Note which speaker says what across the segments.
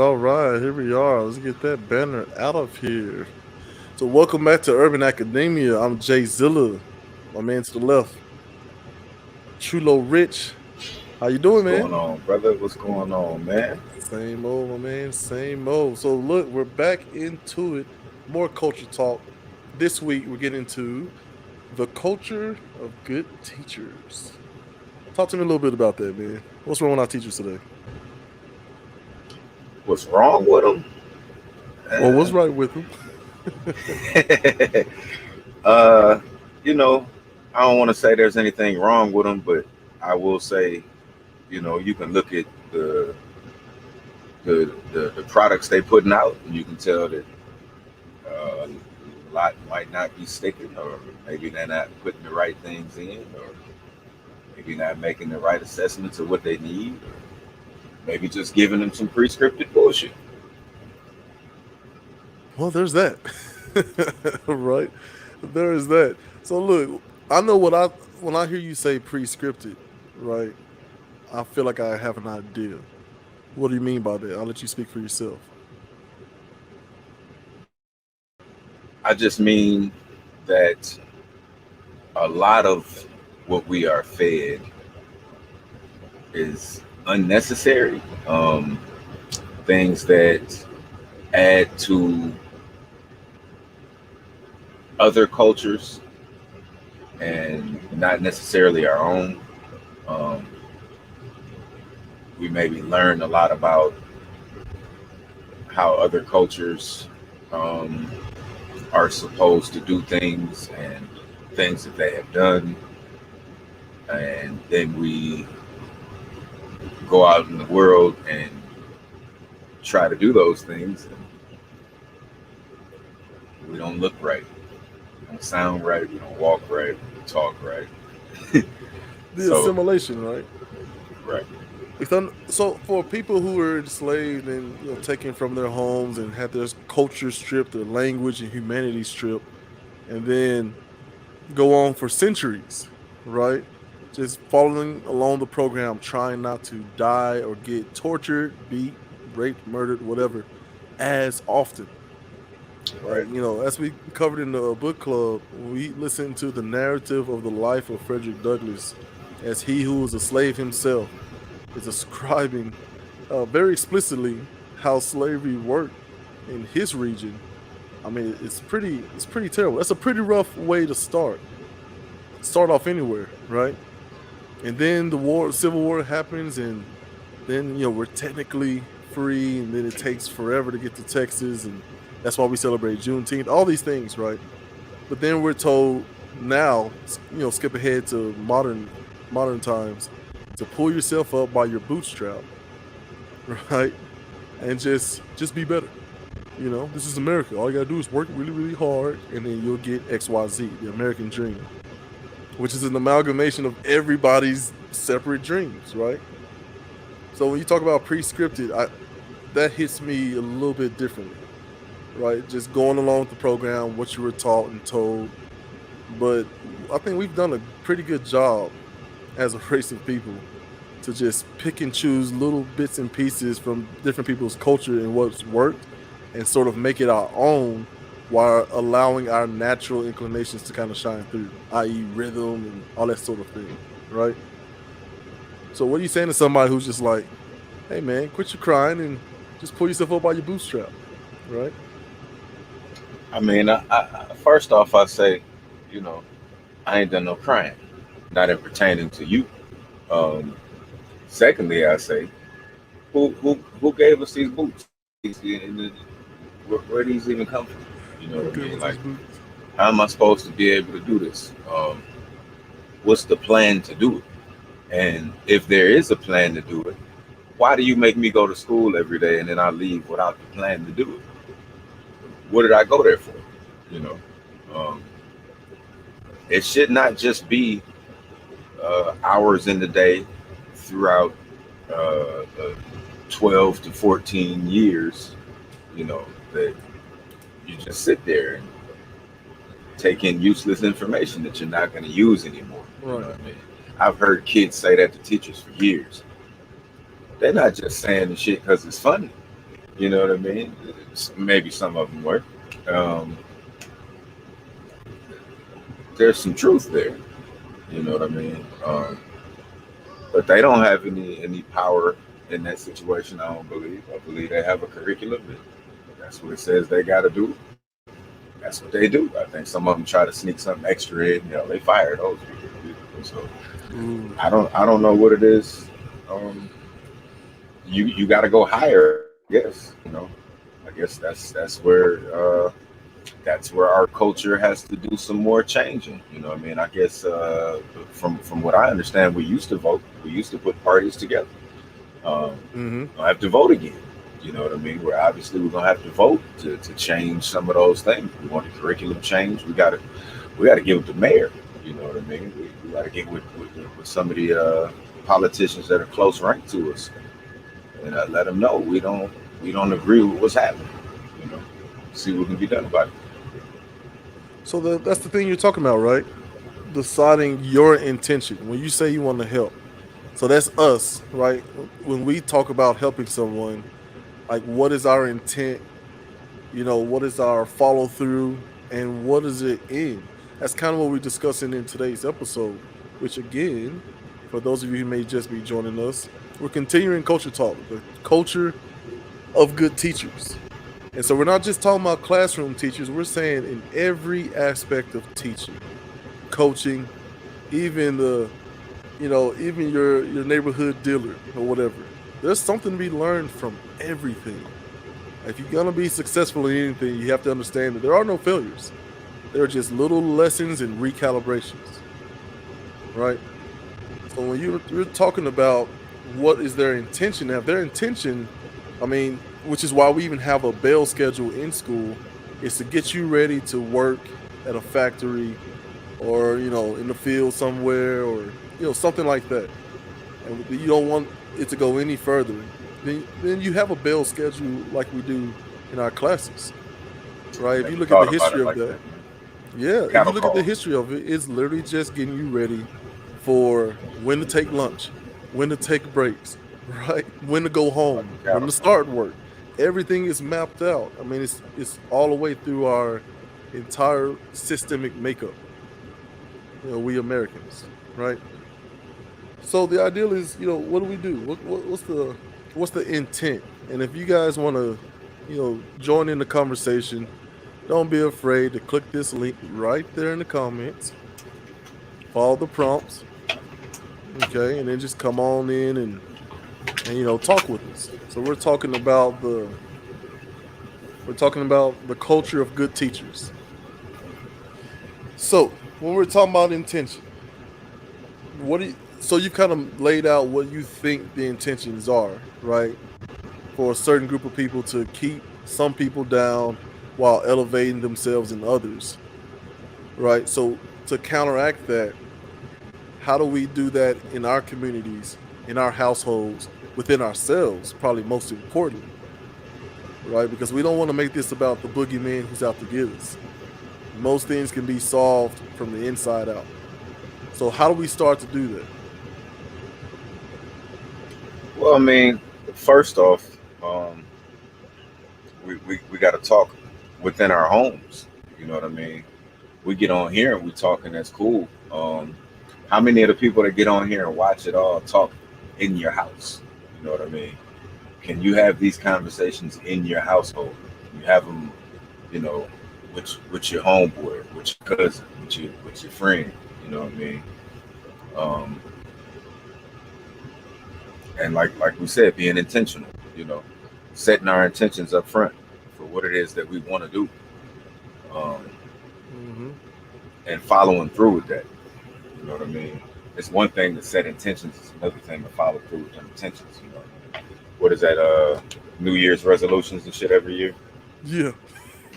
Speaker 1: all right. Here we are. Let's get that banner out of here. So, welcome back to Urban Academia. I'm J-Zilla. My man to the left, Chulo Rich. How you
Speaker 2: What's
Speaker 1: doing, man?
Speaker 2: going on, brother? What's going on, man?
Speaker 1: Same old, my man. Same old. So, look, we're back into it. More culture talk. This week, we're getting into the culture of good teachers. Talk to me a little bit about that, man. What's wrong with our teachers today?
Speaker 2: What's wrong with them?
Speaker 1: Or what's right with them?
Speaker 2: uh, you know, I don't want to say there's anything wrong with them, but I will say, you can look at the products they putting out, and you can tell that a lot might not be sticking, or maybe they're not putting the right things in, or maybe not making the right assessments of what they need, or maybe just giving them some pre-scripted bullshit.
Speaker 1: Well, there's that. Right? There is that. So look, I know what I when I hear you say pre-scripted, right? I feel like I have an idea. What do you mean by that? I'll let you speak for yourself.
Speaker 2: I just mean that a lot of what we are fed is unnecessary. Things that add to other cultures and not necessarily our own. Um, we maybe learn a lot about how other cultures um, are supposed to do things and things that they have done. And then we go out in the world and try to do those things. And we don't look right. We don't sound right. We don't walk right. We don't talk right.
Speaker 1: The
Speaker 2: So,
Speaker 1: assimilation, right?
Speaker 2: right.
Speaker 1: So for people who were enslaved and taken from their homes and had their culture stripped, their language and humanity stripped, and then go on for centuries, right? Just following along the program, trying not to die or get tortured, beat, raped, murdered, whatever, as often.
Speaker 2: Right.
Speaker 1: As we covered in the book club, we listened to the narrative of the life of Frederick Douglass as he who was a slave himself is describing very explicitly how slavery worked in his region. I mean, it's pretty terrible. That's a pretty rough way to start off anywhere, right? And then civil war happens, and then we're technically free, and then it takes forever to get to Texas, and that's why we celebrate Juneteenth. All these things, right? But then we're told now, skip ahead to modern times, to pull yourself up by your bootstrap, right? And just be better. This is America. All you gotta do is work really, really hard, and then you'll get XYZ, the American dream, which is an amalgamation of everybody's separate dreams, right? So when you talk about pre-scripted, that hits me a little bit differently, right? Just going along with the program, what you were taught and told. But I think we've done a pretty good job as a race of people to just pick and choose little bits and pieces from different people's culture and what's worked and sort of make it our own while allowing our natural inclinations to kind of shine through, i.e., rhythm and all that sort of thing, right? So, what are you saying to somebody who's just like, hey, man, quit your crying and just pull yourself up by your bootstrap, right?
Speaker 2: I mean, first off, I say, you know, I ain't done no crying, not in pertaining to you. Um, Secondly, I say, who gave us these boots? Where these even come from? You know
Speaker 1: Who
Speaker 2: what I
Speaker 1: gave
Speaker 2: mean?
Speaker 1: us
Speaker 2: Like,
Speaker 1: these boots?
Speaker 2: how am I supposed to be able to do this? What's the plan to do it? And if there is a plan to do it, why do you make me go to school every day and then I leave without the plan to do it? What did I go there for? You know, um, it should not just be hours in the day throughout the 12 to 14 years, that you just sit there and take in useless information that you're not going to use anymore. You know
Speaker 1: Right.
Speaker 2: what I mean? I've heard kids say that to teachers for years. They're not just saying the shit because it's funny. You know what I mean? Maybe some of them were. Um, there's some truth there. You know what I mean? But they don't have any power in that situation. I don't believe. I believe they have a curriculum. And that's what it says they got to do. That's what they do. I think some of them try to sneak something extra in. They fire those people. So
Speaker 1: Mm.
Speaker 2: I don't know what it is. Um, you got to go higher, I guess. I guess that's where our culture has to do some more changing. I mean, I guess from what I understand, we used to vote. We used to put parties together.
Speaker 1: Mm-hmm.
Speaker 2: We don't have to vote again. You know what I mean? We're gonna have to vote to change some of those things. We want the curriculum changed. We gotta give it to mayor. You know what I mean? We gotta get with some of the politicians that are close ranked to us and let them know we don't agree with what's happening. You know, see what can be done about it.
Speaker 1: So that's the thing you're talking about, right? Deciding your intention when you say you want to help. So that's us, right? When we talk about helping someone, like what is our intent? What is our follow through, and what is it in? That's kind of what we're discussing in today's episode. Which again, for those of you who may just be joining us, we're continuing culture talk, the culture of good teachers. And so we're not just talking about classroom teachers, we're saying in every aspect of teaching, coaching, even even your neighborhood dealer or whatever. There's something to be learned from everything. If you're gonna be successful in anything, you have to understand that there are no failures. There are just little lessons and recalibrations, right? So when you're talking about what is their intention, now their intention, I mean, which is why we even have a bell schedule in school, is to get you ready to work at a factory or in the field somewhere or something like that. And you don't want it to go any further. Then you have a bell schedule like we do in our classes, right? If
Speaker 2: Never
Speaker 1: you look at the
Speaker 2: thought about
Speaker 1: history
Speaker 2: it
Speaker 1: of
Speaker 2: like
Speaker 1: that,
Speaker 2: that, man.
Speaker 1: yeah, if you
Speaker 2: Cattle
Speaker 1: look at the
Speaker 2: call.
Speaker 1: history of it, it's literally just getting you ready for when to take lunch, when to take breaks, right? When to go
Speaker 2: Like
Speaker 1: home,
Speaker 2: a
Speaker 1: when
Speaker 2: cattle
Speaker 1: to
Speaker 2: call.
Speaker 1: start work. Everything is mapped out. I mean, it's all the way through our entire systemic makeup. We Americans, right? So the ideal is, what do we do? What's the intent? And if you guys want to, join in the conversation, don't be afraid to click this link right there in the comments. Follow the prompts, okay, and then just come on in and talk with us. So we're talking about the culture of good teachers. So when we're talking about intention, so you've kind of laid out what you think the intentions are, right? For a certain group of people to keep some people down while elevating themselves and others, right? So to counteract that, how do we do that in our communities, in our households, within ourselves, probably most importantly, right? Because we don't want to make this about the boogeyman who's out to get us. Most things can be solved from the inside out. So how do we start to do that?
Speaker 2: Well, I mean, first off, um, we got to talk within our homes. You know what I mean? We get on here and we talking. That's cool. How many of the people that get on here and watch it all talk in your house? You know what I mean? Can you have these conversations in your household? You have them, you know, with your homeboy, with your cousin, with your friend. You know what I mean? Um, and like we said, being intentional. You know, setting our intentions up front for what it is that we want to do, um,
Speaker 1: Mm-hmm.
Speaker 2: and following through with that. You know what I mean? It's one thing to set intentions; it's another thing to follow through with them intentions. You know, what is that? New Year's resolutions and shit every year.
Speaker 1: Yeah.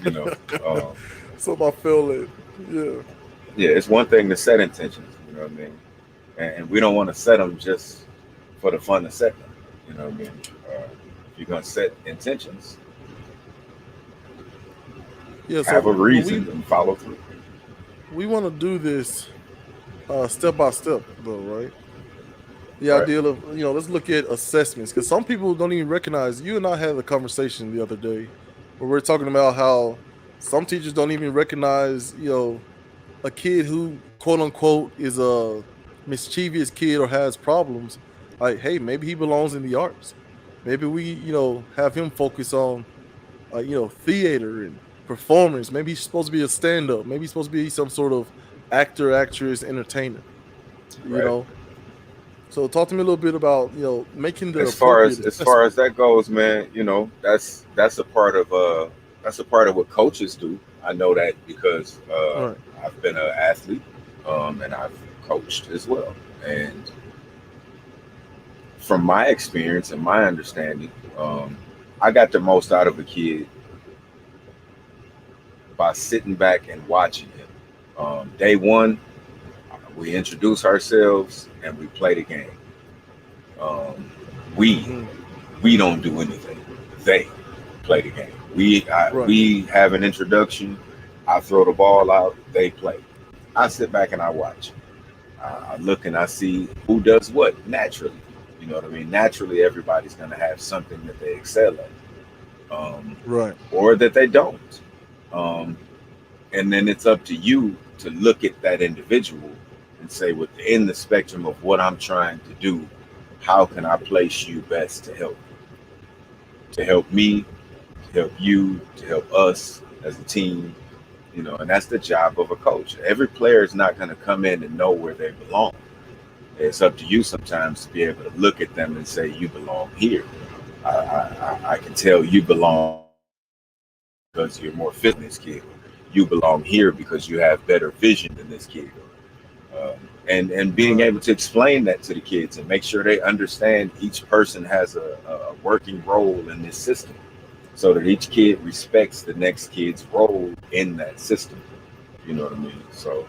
Speaker 2: You know, um,
Speaker 1: So I feel it. Yeah.
Speaker 2: yeah, it's one thing to set intentions. You know what I mean? And we don't want to set them just for the fun to set them. You know what I mean? If you're gonna set intentions,
Speaker 1: Yeah. So
Speaker 2: have a
Speaker 1: when
Speaker 2: reason
Speaker 1: we
Speaker 2: and follow through.
Speaker 1: we want to do this step by step, though, right? The
Speaker 2: Right.
Speaker 1: idea of, let's look at assessments, because some people don't even recognize. You and I had a conversation the other day where we're talking about how some teachers don't even recognize, a kid who quote unquote is a mischievous kid or has problems. Like, hey, maybe he belongs in the arts. Maybe we, have him focus on, theater and performance. Maybe he's supposed to be a stand-up. Maybe he's supposed to be some sort of actor, actress, entertainer. You
Speaker 2: Right.
Speaker 1: know, so talk to me a little bit about, making the
Speaker 2: As far
Speaker 1: appropriate
Speaker 2: as
Speaker 1: assessment.
Speaker 2: that goes, man, that's a part of what coaches do. I know that because
Speaker 1: Right.
Speaker 2: I've been an athlete, and I've coached as well. And from my experience and my understanding, I got the most out of a kid by sitting back and watching him. Day one, we introduce ourselves and we play the game. Um, we
Speaker 1: Hmm.
Speaker 2: we don't do anything. They play the game.
Speaker 1: Right.
Speaker 2: We have an introduction. I throw the ball out. They play. I sit back and I watch. I look and I see who does what naturally. You know what I mean? Naturally, everybody's going to have something that they excel at,
Speaker 1: Right.
Speaker 2: or that they don't. Um, and then it's up to you to look at that individual and say, within the spectrum of what I'm trying to do, how can I place you best to help me, to help you, to help us as a team, and that's the job of a coach. Every player is not going to come in and know where they belong. It's up to you sometimes to be able to look at them and say, you belong here. I can tell you belong because you're more fit than this kid. You belong here because you have better vision than this kid. And being
Speaker 1: Right.
Speaker 2: able to explain that to the kids and make sure they understand each person has a working role in this system, so that each kid respects the next kid's role in that system. You know what I mean? So,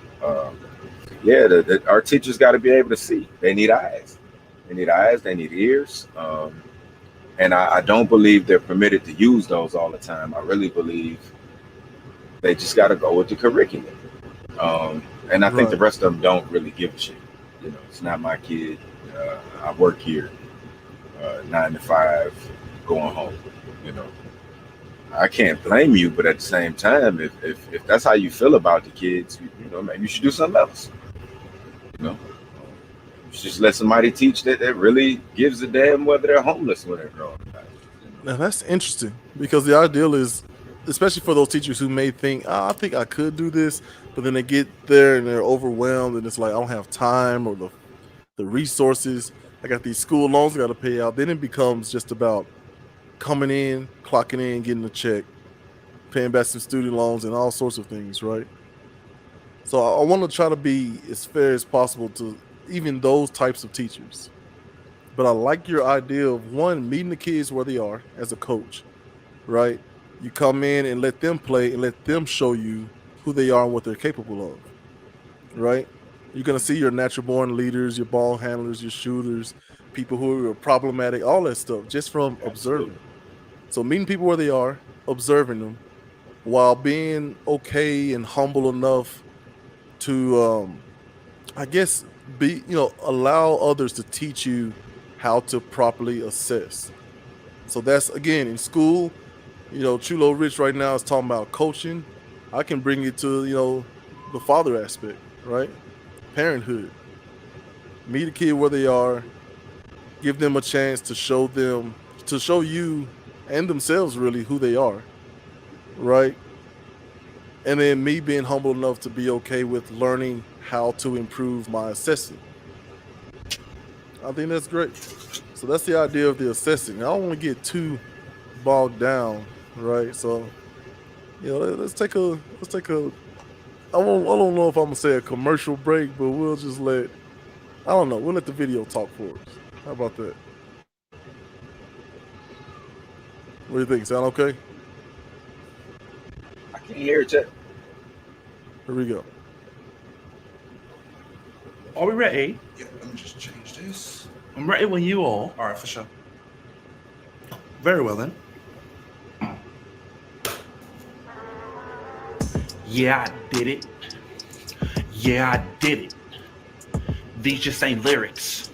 Speaker 2: yeah, our teachers got to be able to see. They need eyes. They need eyes. They need ears. And I don't believe they're permitted to use those all the time. I really believe they just got to go with the curriculum. And I think the
Speaker 1: Right.
Speaker 2: rest of them don't really give a shit. It's not my kid. I work here, 9 to 5, going home. You know, I can't blame you, but at the same time, if that's how you feel about the kids, maybe you should do something else. You know, you should just let somebody teach that really gives a damn whether they're homeless when they're growing up.
Speaker 1: Now that's interesting, because the ideal is, especially for those teachers who may think, I think I could do this, but then they get there and they're overwhelmed and it's like, I don't have time or the resources. I got these school loans I got to pay out. Then it becomes just about coming in, clocking in, getting a check, paying back some student loans and all sorts of things, right? So I want to try to be as fair as possible to even those types of teachers. But I like your idea of, one, meeting the kids where they are as a coach, right? You come in and let them play and let them show you who they are and what they're capable of, right? You're gonna see your natural born leaders, your ball handlers, your shooters, people who are problematic, all that stuff just from
Speaker 2: Absolutely.
Speaker 1: observing. So meeting people where they are, observing them, while being okay and humble enough to, I guess, be, allow others to teach you how to properly assess. So that's, again, in school. Chulo Rich right now is talking about coaching. I can bring it to, the father aspect, right? Parenthood. Meet a kid where they are, give them a chance to show you and themselves really who they are, right? And then me being humble enough to be okay with learning how to improve my assessing. I think that's great. So that's the idea of the assessing. I don't want to get too bogged down, right? So, let's take a I don't know if I'm gonna say a commercial break, but we'll just I don't know, we'll let the video talk for us. How about that? What do you think? Sound okay?
Speaker 2: I can't hear it yet.
Speaker 1: Here we go.
Speaker 3: Are we ready?
Speaker 4: Yeah, let me just change this.
Speaker 3: I'm ready when you are.
Speaker 4: All right, for sure.
Speaker 3: Very well then. Yeah, I did it. Yeah, I did it. These just ain't lyrics.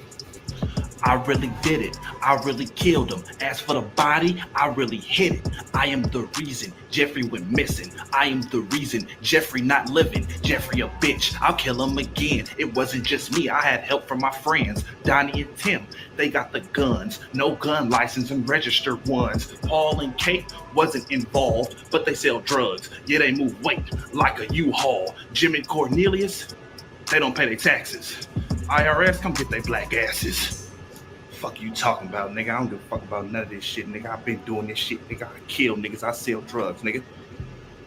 Speaker 3: I really did it. I really killed him. As for the body, I really hit it. I am the reason Jeffrey went missing. I am the reason Jeffrey not living. Jeffrey a bitch. I'll kill him again. It wasn't just me. I had help from my friends, Donnie and Tim. They got the guns, no gun license and registered ones. Paul and Kate wasn't involved, but they sell drugs. Yeah, they move weight like a U-Haul. Jim and Cornelius, they don't pay their taxes. IRS, come get their black asses. Fuck you talking about, nigga? I don't give a fuck about none of this shit, nigga. I've been doing this shit, nigga. I kill niggas. I sell drugs, nigga.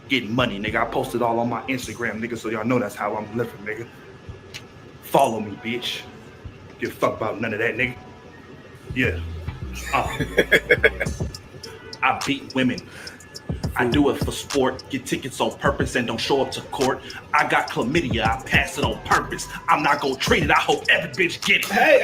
Speaker 3: Getting money, nigga. I post it all on my Instagram, nigga, so y'all know that's how I'm living, nigga. Follow me, bitch. Give a fuck about none of that, nigga. Yeah. I beat women. I do it for sport, get tickets on purpose and don't show up to court. I got chlamydia, I pass it on purpose. I'm not gonna treat it, I hope every bitch get it.
Speaker 5: Hey,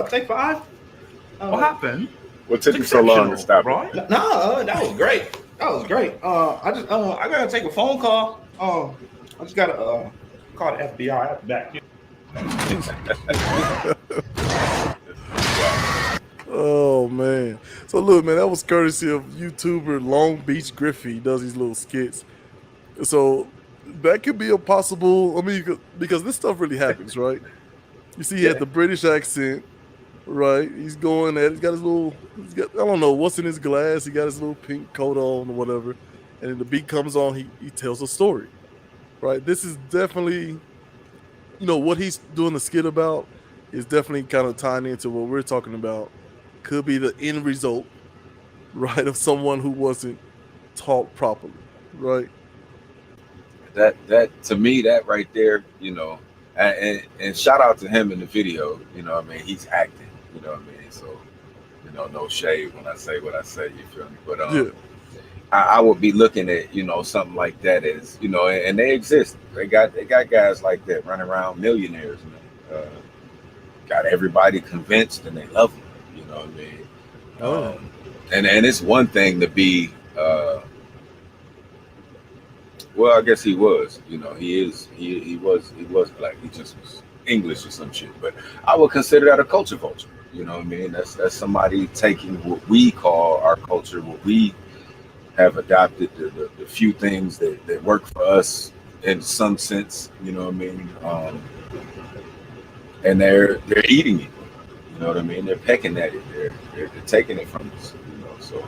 Speaker 5: take 5.
Speaker 3: What happened?
Speaker 2: What took you so long to stop?
Speaker 3: Right?
Speaker 5: No, that was great. That was great. I gotta take a phone call. I just gotta call the FBI. I'll be back.
Speaker 1: Oh man. So look, man, that was courtesy of YouTuber Long Beach Griffey. He does these little skits. So that could be a possible, I mean, because this stuff really happens, right? You see he had the British accent, right? He's going at, he's got, I don't know what's in his glass. He got his little pink coat on or whatever. And then the beat comes on, he tells a story, right? This is definitely, you know, what he's doing the skit about is definitely kind of tying into what we're talking about. Could be the end result, right, of someone who wasn't taught properly, right?
Speaker 2: That to me, that right there, you know, and shout out to him in the video. You know what I mean? He's acting. You know what I mean? So, you know, no shade when I say what I say. You feel me? But
Speaker 1: Yeah.
Speaker 2: I would be looking at, you know, something like that as, you know, and they exist. They got guys like that running around, millionaires, man. Got everybody convinced and they love them. You know what I mean? And it's one thing to be, well, I guess he was, you know, he was black. He just was English or some shit. But I would consider that a culture vulture. You know what I mean? That's somebody taking what we call our culture, what we have adopted, the few things that work for us in some sense. You know what I mean? And they're eating it. You know what I mean? They're pecking at it. They're taking it from us. You know, so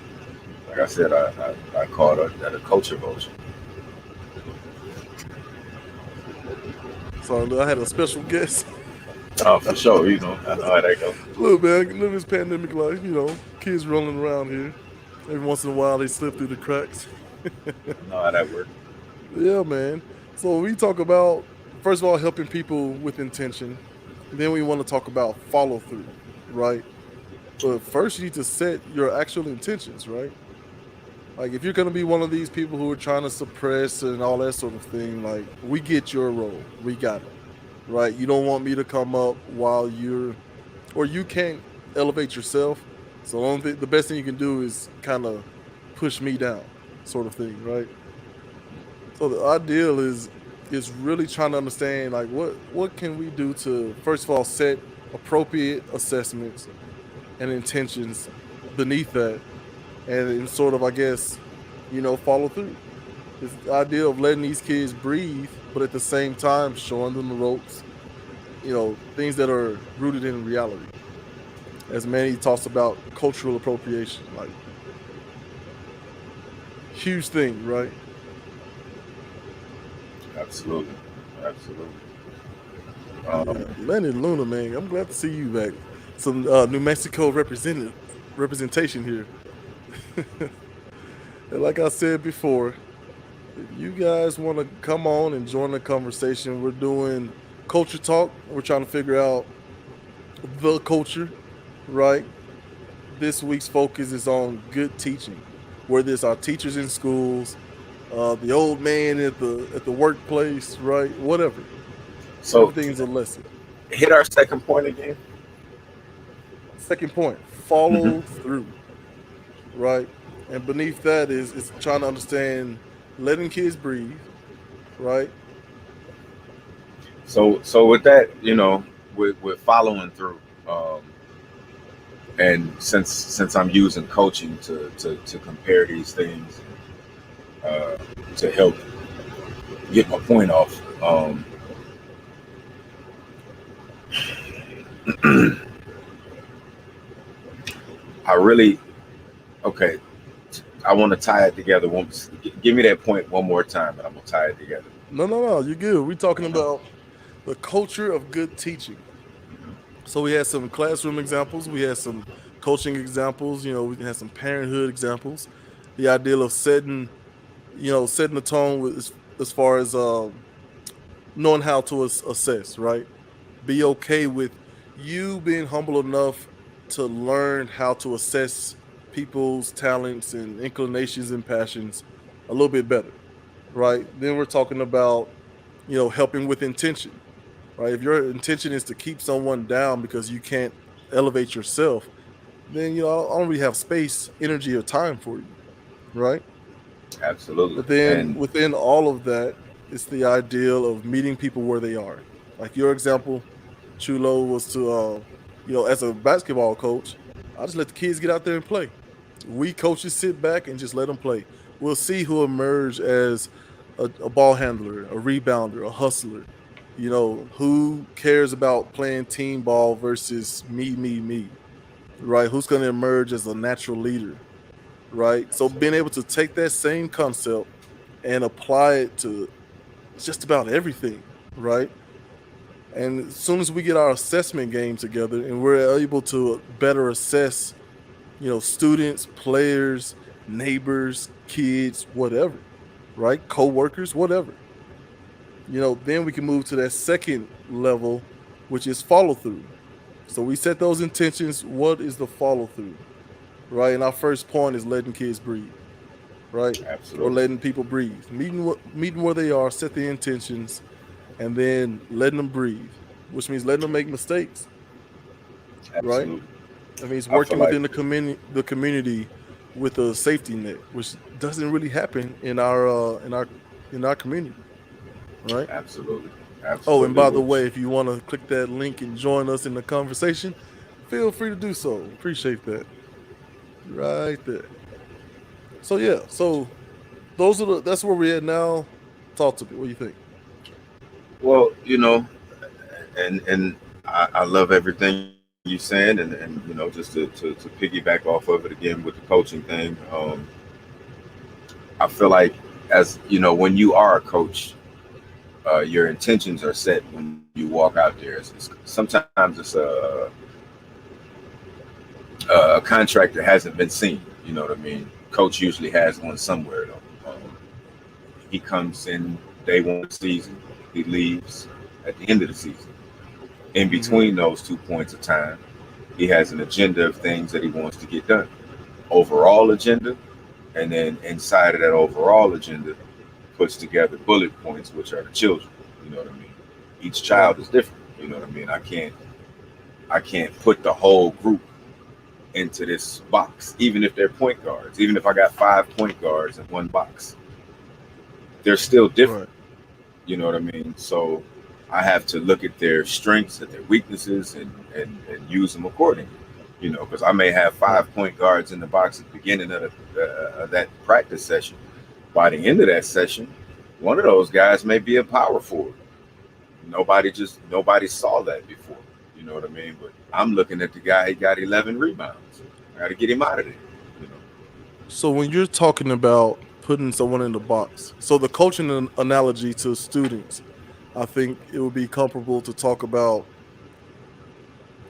Speaker 2: like I said, I call that a culture vulture.
Speaker 1: So I had a special guest.
Speaker 2: Oh, for sure. You know, I know how that goes.
Speaker 1: Look, man, I can live this pandemic life. You know, kids rolling around here. Every once in a while, they slip through the cracks.
Speaker 2: I know how that works.
Speaker 1: Yeah, man. So we talk about, first of all, helping people with intention. Then we want to talk about follow through, right? But first, you need to set your actual intentions, right? Like, if you're going to be one of these people who are trying to suppress and all that sort of thing, like, we get your role. We got it, right? You don't want me to come up while you can't elevate yourself. So the best thing you can do is kind of push me down, sort of thing, right? So the ideal is really trying to understand, like, what can we do to, first of all, set appropriate assessments and intentions beneath that, and sort of, I guess, you know, follow through. It's the idea of letting these kids breathe, but at the same time showing them the ropes, you know, things that are rooted in reality. As Manny talks about cultural appropriation, like, huge thing, right?
Speaker 2: Absolutely.
Speaker 1: Lenny Luna, man, I'm glad to see you back. Some New Mexico representation here. And like I said before, if you guys want to come on and join the conversation, we're doing culture talk. We're trying to figure out the culture, right? This week's focus is on good teaching, whether it's our teachers in schools, the old man at the workplace, right? Whatever.
Speaker 2: So
Speaker 1: everything's a lesson.
Speaker 2: hit our second point again.
Speaker 1: Second point, follow through, right? And beneath that is trying to understand letting kids breathe, right?
Speaker 2: So with that, you know, with following through, And since I'm using coaching to compare these things uh, to help get my point off, I really okay. I want to tie it together. Give me that point one more time, and I'm gonna tie it together.
Speaker 1: No. You're good. We're talking about the culture of good teaching. So we had some classroom examples. We had some coaching examples. We had some parenthood examples. The idea of setting the tone with as far as knowing how to assess, right? Be okay with you being humble enough to learn how to assess people's talents and inclinations and passions a little bit better, right? Then we're talking about, helping with intention, right? If your intention is to keep someone down because you can't elevate yourself, then, I don't really have space, energy, or time for you, right?
Speaker 2: Absolutely.
Speaker 1: But then
Speaker 2: And
Speaker 1: within all of that, it's the ideal of meeting people where they are. Like your example, Chulo, was to, as a basketball coach, I just let the kids get out there and play. We coaches sit back and just let them play. We'll see who emerge as a ball handler, a rebounder, a hustler. Who cares about playing team ball versus me, right? Who's going to emerge as a natural leader, right? So being able to take that same concept and apply it to just about everything, right? And as soon as we get our assessment game together and we're able to better assess, students, players, neighbors, kids, whatever, right? Co-workers, whatever. Then we can move to that second level, which is follow through. So we set those intentions. What is the follow through, right? And our first point is letting kids breathe, right? Or
Speaker 2: absolutely,
Speaker 1: letting people breathe, meeting where they are, set the intentions, and then letting them breathe, which means letting them make mistakes, right?
Speaker 2: absolutely.
Speaker 1: That means
Speaker 2: I feel
Speaker 1: working
Speaker 2: like
Speaker 1: within the community with a safety net, which doesn't really happen in our community, right?
Speaker 2: absolutely,
Speaker 1: Oh, and
Speaker 2: absolutely.
Speaker 1: by the
Speaker 2: Which
Speaker 1: way, if you want to click that link and join us in the conversation, feel free to do so. Appreciate that. Right there. So yeah, so that's where we're at now. Talk to me. What do you think?
Speaker 2: well, and I love everything you're saying, and just to piggyback off of it again with the coaching thing. I feel like as when you are a coach, your intentions are set when you walk out there. Sometimes it's a contract that hasn't been seen. You know what I mean? Coach usually has one somewhere though. He comes in day one of the season, he leaves at the end of the season. In
Speaker 1: Hmm.
Speaker 2: between those 2 points of time, he has an agenda of things that he wants to get done. Overall agenda, and then inside of that overall agenda, puts together bullet points, which are the children. You know what I mean? Each
Speaker 1: Right.
Speaker 2: child is different. You know what I mean? I can't put the whole group into this box, even if they're point guards. Even if I got 5 point guards in one box, they're still different.
Speaker 1: Right.
Speaker 2: You know what I mean? So I have to look at their strengths and their weaknesses and use them accordingly. Because I may have
Speaker 1: Right.
Speaker 2: 5 point guards in the box at the beginning of that practice session. By the end of that session, one of those guys may be a power forward. Nobody saw that before. You know what I mean? But I'm looking at the guy. He got 11 rebounds. I got to get him out of there. You know,
Speaker 1: So when you're talking about putting someone in the box, so the coaching analogy to students, I think it would be comparable to talk about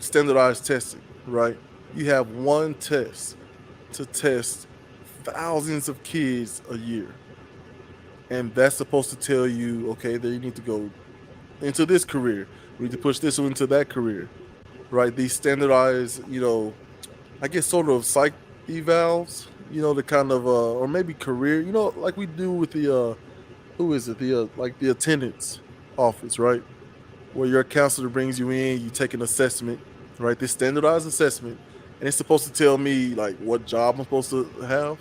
Speaker 1: standardized testing, right? You have one test to test thousands of kids a year. And that's supposed to tell you, okay, that you need to go into this career. We need to push this one into that career, right? These standardized, I guess sort of psych evals, the kind of or maybe career, like we do with the who is it? The like the attendance office, right? Where your counselor brings you in, you take an assessment, right? This standardized assessment, and it's supposed to tell me like what job I'm supposed to have.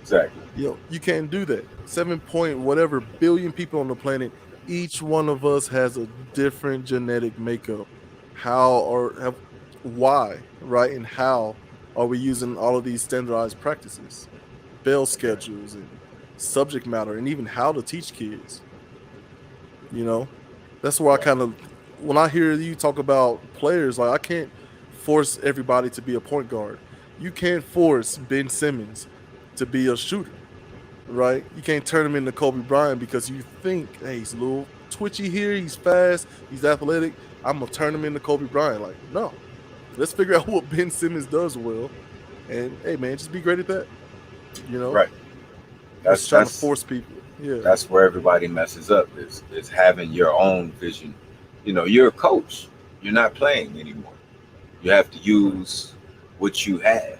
Speaker 2: exactly.
Speaker 1: You can't do that. 7 point whatever billion people on the planet, each one of us has a different genetic makeup. How or have why, right, and how are we using all of these standardized practices, bell
Speaker 2: Okay.
Speaker 1: schedules, and subject matter, and even how to teach kids. You know, that's where I
Speaker 2: Right.
Speaker 1: kind of, when I hear you talk about players, like I can't force everybody to be a point guard. You can't force Ben Simmons to be a shooter, right? You can't turn him into Kobe Bryant because you think, hey, he's a little twitchy here, he's fast, he's athletic. I'm gonna turn him into Kobe Bryant. Like, no, let's figure out what Ben Simmons does well, and hey, man, just be great at that. You know,
Speaker 2: Right.
Speaker 1: versus
Speaker 2: That's
Speaker 1: trying to
Speaker 2: that's
Speaker 1: force people. Yeah,
Speaker 2: that's where everybody messes up is having your own vision. You're a coach. You're not playing anymore. You have to
Speaker 1: right,
Speaker 2: use what you have.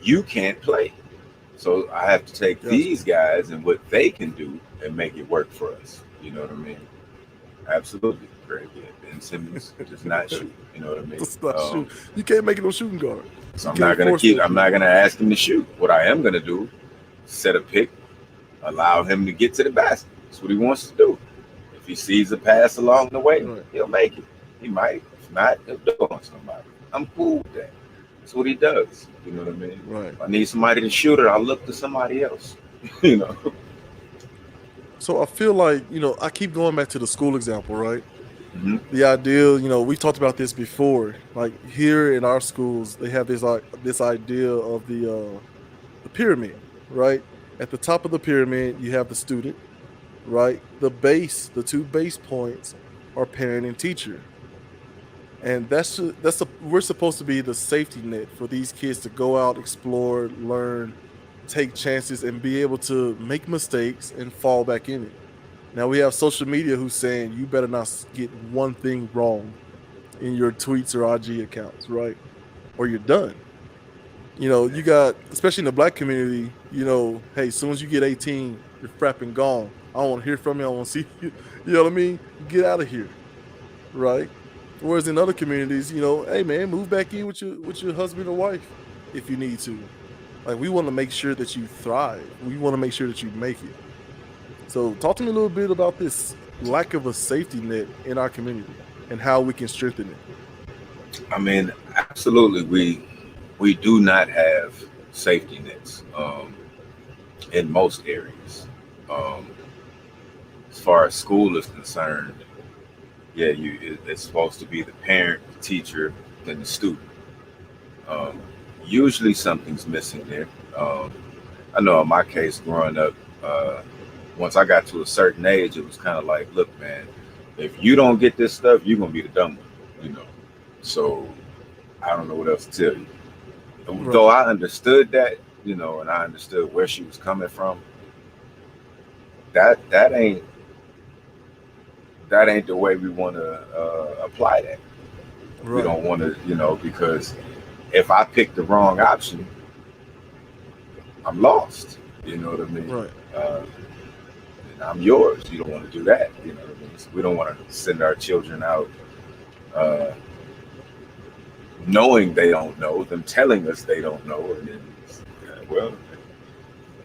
Speaker 2: You can't play. So I have to take
Speaker 1: gotcha.
Speaker 2: these guys and what they can do and make it work for us. You know what I mean? Absolutely. Very good. Ben Simmons does not shoot. You know what I mean?
Speaker 1: Just not shoot. You can't make it no shooting guard.
Speaker 2: So
Speaker 1: You can't force that
Speaker 2: I'm not
Speaker 1: people.
Speaker 2: gonna ask him to shoot. What I am gonna do, set a pick, allow him to get to the basket. That's what he wants to do. If he sees a pass along the way,
Speaker 1: Right,
Speaker 2: he'll make it. He might. If not, he'll do it on somebody. I'm cool with that. That's what he does. You know what I mean?
Speaker 1: right.
Speaker 2: If I need somebody to shoot it, I'll look to somebody else. you know.
Speaker 1: So I feel like, I keep going back to the school example, right?
Speaker 2: hmm
Speaker 1: The idea, we talked about this before. Like here in our schools, they have this idea of the pyramid, right? At the top of the pyramid, you have the student, right? The two base points are parent and teacher. And we're supposed to be the safety net for these kids to go out, explore, learn, take chances, and be able to make mistakes and fall back in it. Now we have social media who's saying you better not get one thing wrong in your tweets or IG accounts, right? Or you're done. You got, especially in the black community, hey, as soon as you get 18, you're frapping gone. I don't want to hear from you. I don't want to see you. You know what I mean? Get out of here, right? Whereas in other communities, hey man, move back in with your husband or wife if you need to. Like we want to make sure that you thrive. We want to make sure that you make it. So talk to me a little bit about this lack of a safety net in our community and how we can strengthen it.
Speaker 2: I mean, absolutely, we do not have safety nets in most areas. Um, as far as school is concerned, yeah, it's supposed to be the parent, the teacher, then the student. Um, Usually something's missing there. Um, I know in my case, growing up, uh, once I got to a certain age, it was kind of like, look, man, if you don't get this stuff, you're gonna be the dumb one. So I don't know what else to tell you. Though
Speaker 1: Right.
Speaker 2: I understood that, and I understood where she was coming from. That ain't the way we want to apply that. We
Speaker 1: Right.
Speaker 2: don't want to, because if I pick the wrong option, I'm lost. You know what I mean?
Speaker 1: Right.
Speaker 2: Uh, and I'm yours. You don't want to do that. You know what I mean? So we don't want to send our children out uh, knowing they don't know, them telling us they don't know, and then, well,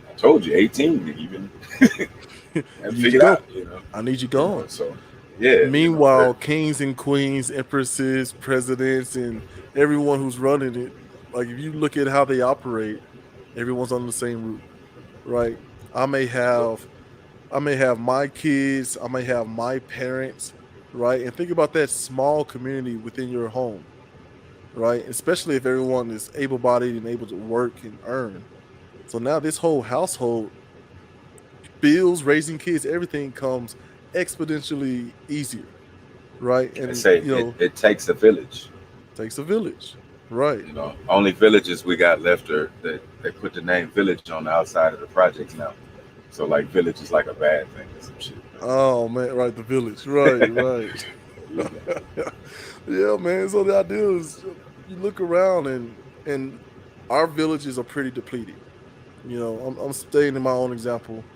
Speaker 2: I told you, 18 to even
Speaker 1: You
Speaker 2: and
Speaker 1: need to
Speaker 2: figure it
Speaker 1: go.
Speaker 2: out.
Speaker 1: I need you gone.
Speaker 2: So yeah,
Speaker 1: Meanwhile, kings and queens, empresses, presidents, and everyone who's running it, like if you look at how they operate, everyone's under the same roof, right? I may have I may have my kids, I may have my parents, right? And think about that small community within your home, right? Especially if everyone is able-bodied and able to work and earn. So now this whole household, bills, raising kids, everything comes exponentially easier, right?
Speaker 2: I
Speaker 1: And
Speaker 2: say it takes a village.
Speaker 1: takes a village, right?
Speaker 2: Only villages we got left are that they put the name village on the outside of the projects now. So like village is like a bad thing or some shit.
Speaker 1: Oh man, right, the village, right, right.
Speaker 2: Yeah.
Speaker 1: Yeah, man. So the idea is you look around and our villages are pretty depleted. I'm staying in my own example,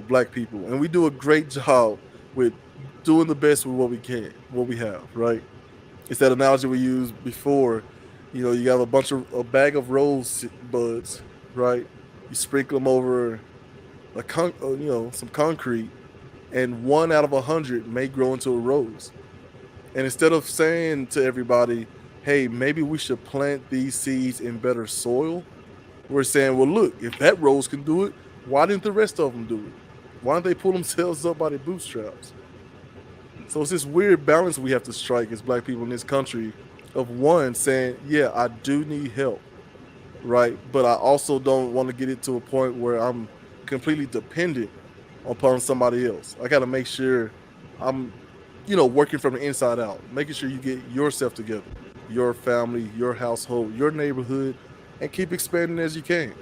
Speaker 1: black people. And we do a great job with doing the best with what we can, what we have, right? It's that analogy we used before. You have a bag of rose buds, right? You sprinkle them over some concrete, and 1 out of 100 may grow into a rose. And instead of saying to everybody, hey, maybe we should plant these seeds in better soil. We're saying, well, look, if that rose can do it, why didn't the rest of them do it? Why don't they pull themselves up by their bootstraps? So it's this weird balance we have to strike as black people in this country of one saying, yeah, I do need help, right? But I also don't want to get it to a point where I'm completely dependent upon somebody else. I got to make sure I'm, working from the inside out, making sure you get yourself together, your family, your household, your neighborhood, and keep expanding as you can.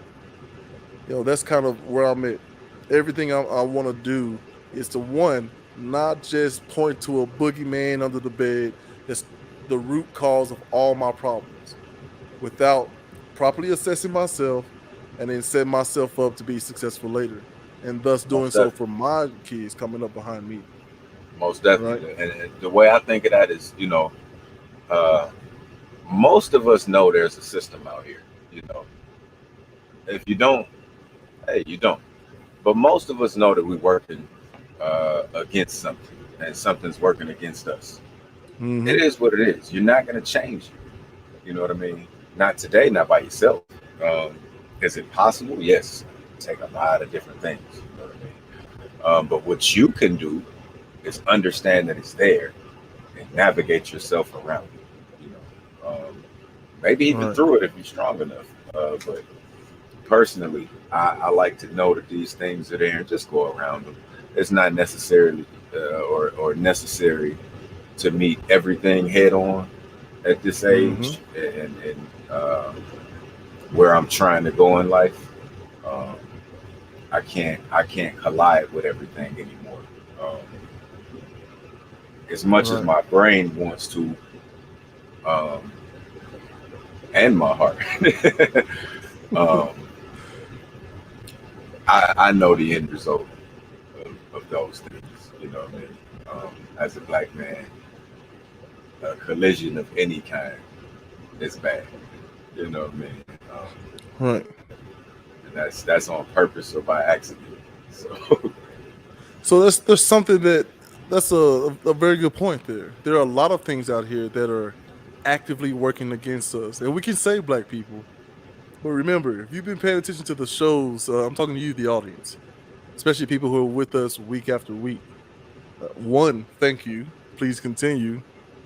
Speaker 1: That's kind of where I'm at. Everything I want to do is to one, not just point to a boogeyman under the bed that's the root cause of all my problems without properly assessing myself and then setting myself up to be successful later. And thus doing
Speaker 2: Most
Speaker 1: so
Speaker 2: definitely.
Speaker 1: for my kids coming up behind me.
Speaker 2: Most
Speaker 1: Right?
Speaker 2: definitely. And the way I think of that is, uh, most of us know there's a system out here. You know, if you don't, hey, you don't. But most of us know that we're working against something, and something's working against us.
Speaker 1: Mm-hmm.
Speaker 2: It is what it is. You're not going to change it. You know what I mean? Not today, not by yourself. Um, is it possible? Yes. Take a lot of different things. You know what I mean? But what you can do is understand that it's there and navigate yourself around it. Maybe even
Speaker 1: Right.
Speaker 2: through it if you're strong enough. But personally, I like to know that these things are there and just go around them. It's not necessarily or necessary to meet everything head on at this
Speaker 1: Mm-hmm.
Speaker 2: age and where I'm trying to go in life. Um, I can't collide with everything anymore. Um, as much as
Speaker 1: Right.
Speaker 2: my brain wants to, um, and my heart, um, I know the end result of those things. You know what I mean? As a black man, a collision of any kind is bad. You know what I mean?
Speaker 1: Right.
Speaker 2: And that's on purpose or by accident. So
Speaker 1: So there's something that's a very good point there. There are a lot of things out here that are actively working against us, and we can save black people. But remember, if you've been paying attention to the shows, I'm talking to you, the audience, especially people who are with us week after week. One, thank you. Please continue.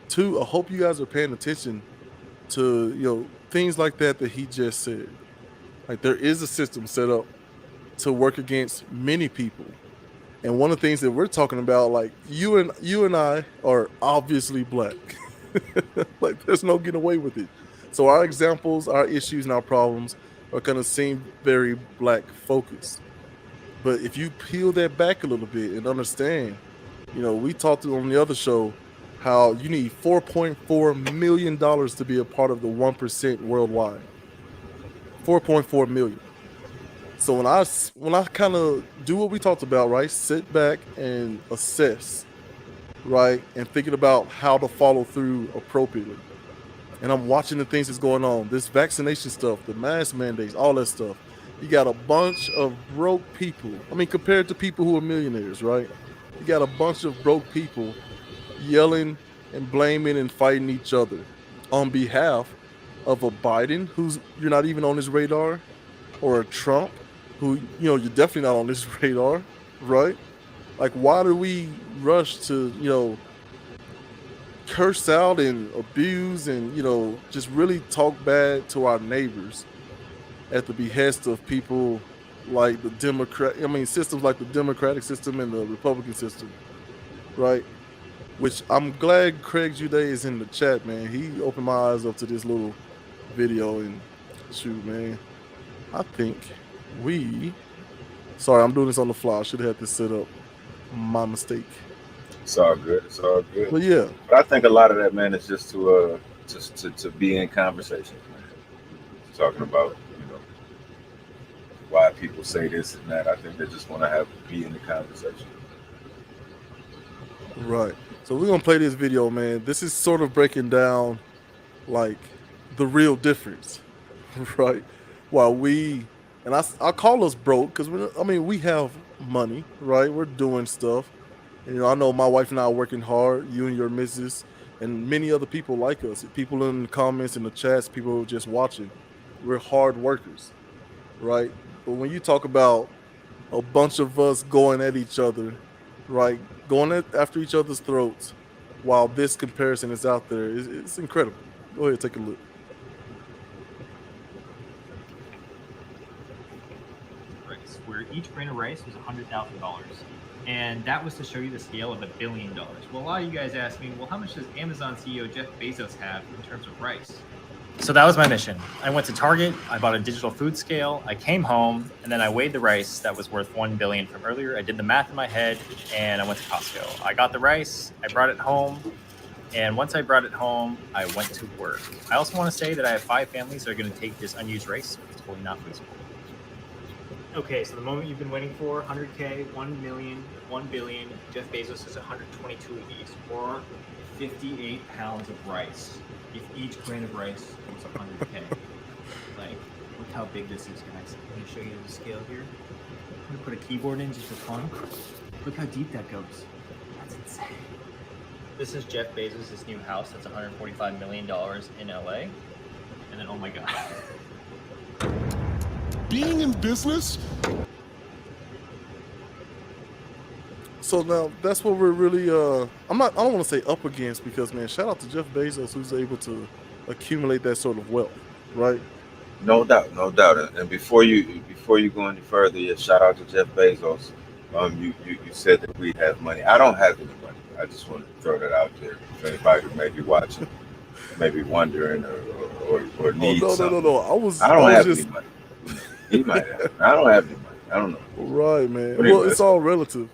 Speaker 1: Two, I hope you guys are paying attention to things like that he just said. Like there is a system set up to work against many people. And one of the things that we're talking about, like you and I are obviously black. Like there's no getting away with it. So our examples, our issues, and our problems are gonna seem very black focused. But if you peel that back a little bit and understand, we talked on the other show how you need $4.4 million to be a part of the 1% worldwide. 4.4 million. So when I kind of do what we talked about, right? Sit back and assess, right? And thinking about how to follow through appropriately. And I'm watching the things that's going on. This vaccination stuff, the mask mandates, all that stuff. You got a bunch of broke people. I mean, compared to people who are millionaires, right? You got a bunch of broke people yelling and blaming and fighting each other on behalf of a Biden who's you're not even on his radar, or a Trump who you're definitely not on his radar, right? Like, why do we rush to curse out and abuse and just really talk bad to our neighbors at the behest of people like the systems like the Democratic system and the Republican system, right? Which I'm glad Craig Jude is in the chat, man. He opened my eyes up to this little video, and shoot, man, I think we. Sorry, I'm doing this on the fly. I should have had this set up. My mistake.
Speaker 2: it's all good. It's all good.
Speaker 1: But yeah,
Speaker 2: But I think a lot of that, man, is just to be in conversations, man. Talking about why people say this and that. I think they just want to have be in the conversation.
Speaker 1: right. So we're gonna play this video, man. This is sort of breaking down like the real difference, right? While I call us broke because we have money, right? We're doing stuff. And, I know my wife and I are working hard. You and your missus, and many other people like us. People in the comments, in the chats, people just watching. We're hard workers, right? But when you talk about a bunch of us going at each other, right, after each other's throats, while this comparison is out there, it's incredible. Go ahead, take a look.
Speaker 6: Rice, where each grain of rice was $100,000. And that was to show you the scale of $1 billion. Well, a lot of you guys asked me, well, how much does Amazon CEO Jeff Bezos have in terms of rice? So that was my mission. I went to Target, I bought a digital food scale, I came home, and then I weighed the rice that was worth $1 billion from earlier. I did the math in my head, and I went to Costco. I got the rice, I brought it home, and once I brought it home, I went to work. I also want to say that I have 5 families that are going to take this unused rice, so it's totally not feasible. Okay, so the moment you've been waiting for, 100K, 1 million, 1 billion, Jeff Bezos has 122 of these, or 58 pounds of rice. If each grain of rice was 100K. Like, look how big this is, guys. Let me show you the scale here. I'm gonna put a keyboard in just for fun. Look how deep that goes. That's insane. This is Jeff Bezos' new house. That's $145 million in LA. And then, oh my God.
Speaker 4: Being in business?
Speaker 1: So now that's what we're really I don't want to say up against, because man, shout out to Jeff Bezos who's able to accumulate that sort of wealth, right?
Speaker 2: No doubt, no doubt. And before you go any further, yeah, shout out to Jeff Bezos. You said that we have money. I don't have any money. I just want to throw that out there. If anybody may be watching, maybe wondering or needs something.
Speaker 1: No.
Speaker 2: I don't have any money. He might have. I don't have any money. I don't know.
Speaker 1: Right, man.
Speaker 2: But anyway,
Speaker 1: well, it's all relative.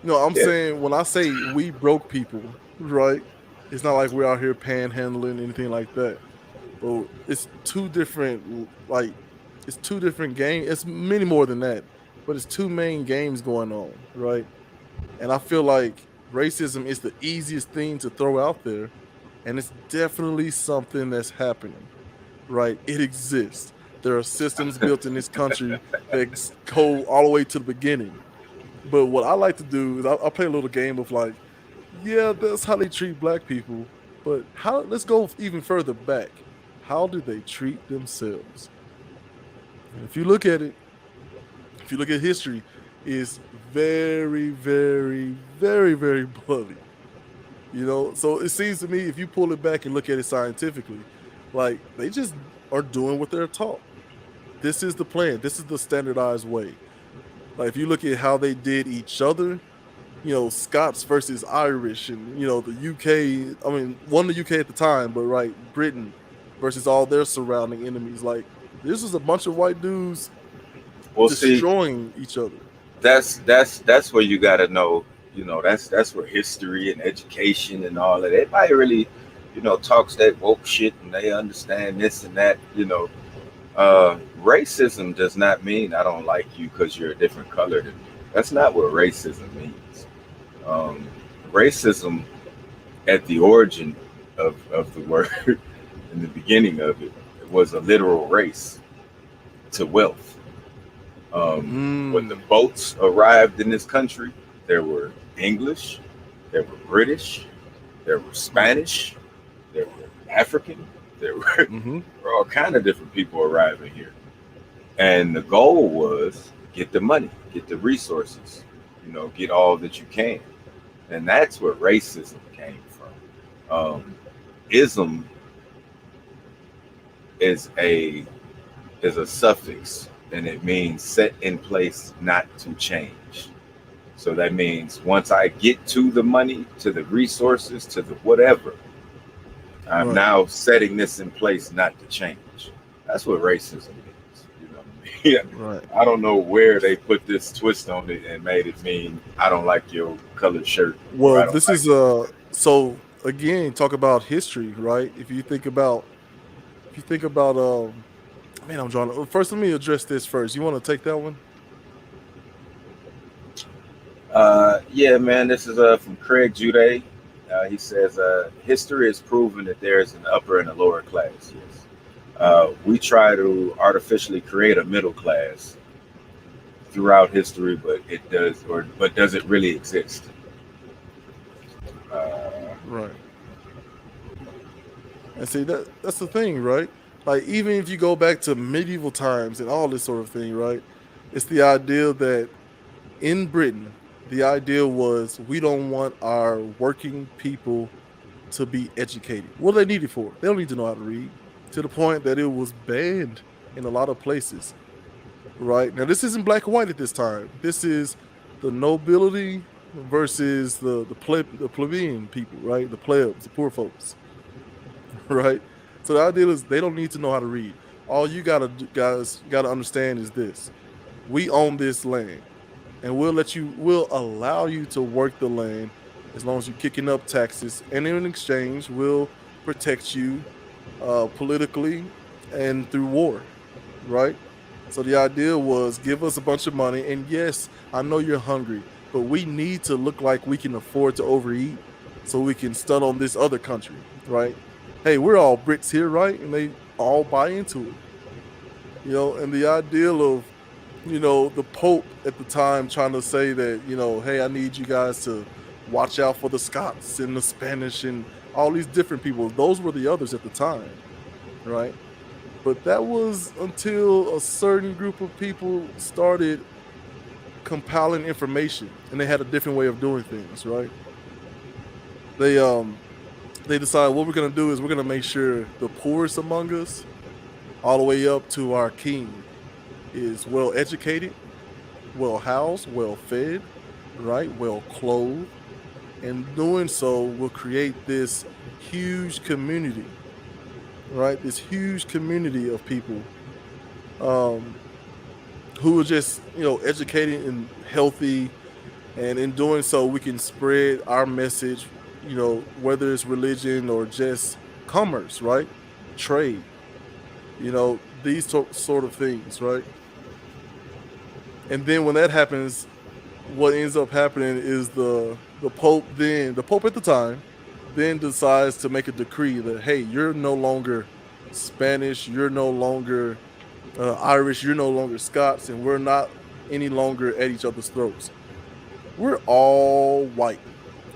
Speaker 1: No, I'm
Speaker 2: Yeah.
Speaker 1: saying when I say we broke people, right? It's not like we're out here panhandling, anything like that. But it's two different games. It's many more than that, but it's two main games going on, right? And I feel like racism is the easiest thing to throw out there, and it's definitely something that's happening, right? It exists. There are systems built in this country that go all the way to the beginning. But what I like to do is I play a little game of like, yeah, that's how they treat black people, but let's go even further back. How do they treat themselves? And if you look at history, it's very, very, very, very bloody. You know, so it seems to me, if you pull it back and look at it scientifically, like they just are doing what they're taught. This is the plan. This is the standardized way. Like if you look at how they did each other, you know, Scots versus Irish, and you know the UK. I mean, won the UK at the time, but right, Britain versus all their surrounding enemies. Like this was a bunch of white dudes destroying each other.
Speaker 2: That's where you got to know. You know, that's where history and education and all that. Everybody really, you know, talks that woke shit and they understand this and that. You know. Racism does not mean I don't like you because you're a different color than me. That's not what racism means. Racism at the origin of the word, in the beginning of it, was a literal race to wealth. When the boats arrived in this country, there were English, there were British, there were Spanish, there were African, there were all kind of different people arriving here. And the goal was get the money, get the resources, you know, get all that you can. And that's where racism came from. Ism is a suffix, and it means set in place, not to change. So that means once I get to the money, to the resources, to the whatever, I'm now setting this in place, not to change. That's what racism is. You know what I mean? Yeah.
Speaker 1: Right.
Speaker 2: I don't know where they put this twist on it and made it mean I don't like your colored shirt.
Speaker 1: Well, this is so again, talk about history, right? If you think about man, I'm drawing. First, let me address this first. You want to take that one?
Speaker 2: Yeah, man. This is from Craig Jude. He says, history has proven that there is an upper and a lower class. Yes. We try to artificially create a middle class throughout history, but does it really exist?
Speaker 1: Right. And see that's the thing, right? Like even if you go back to medieval times and all this sort of thing, right? It's the idea that in Britain, the idea was we don't want our working people to be educated. What do they need it for? They don't need to know how to read. To the point that it was banned in a lot of places. Right? Now this isn't black and white at this time. This is the nobility versus the plebeian people, right? The plebs, the poor folks. Right? So the idea is they don't need to know how to read. All you guys gotta understand is this: we own this land, and we'll allow you to work the land as long as you're kicking up taxes, and in exchange, we'll protect you politically and through war, right? So the idea was give us a bunch of money, and yes, I know you're hungry, but we need to look like we can afford to overeat so we can stun on this other country, right? Hey, we're all Brits here, right? And they all buy into it, and the ideal of, the Pope at the time trying to say that, hey, I need you guys to watch out for the Scots and the Spanish and all these different people. Those were the others at the time, right? But that was until a certain group of people started compiling information and they had a different way of doing things, right? They they decided what we're gonna do is we're gonna make sure the poorest among us, all the way up to our king, is well educated, well housed, well fed, right, well clothed, and doing so will create this huge community, right? This huge community of people um, who are just educated and healthy, and in doing so we can spread our message, whether it's religion or just commerce, right? Trade, these sort of things, right? And then when that happens, what ends up happening is the pope at the time then decides to make a decree that, hey, you're no longer Spanish, you're no longer Irish, you're no longer Scots, and we're not any longer at each other's throats. We're all white.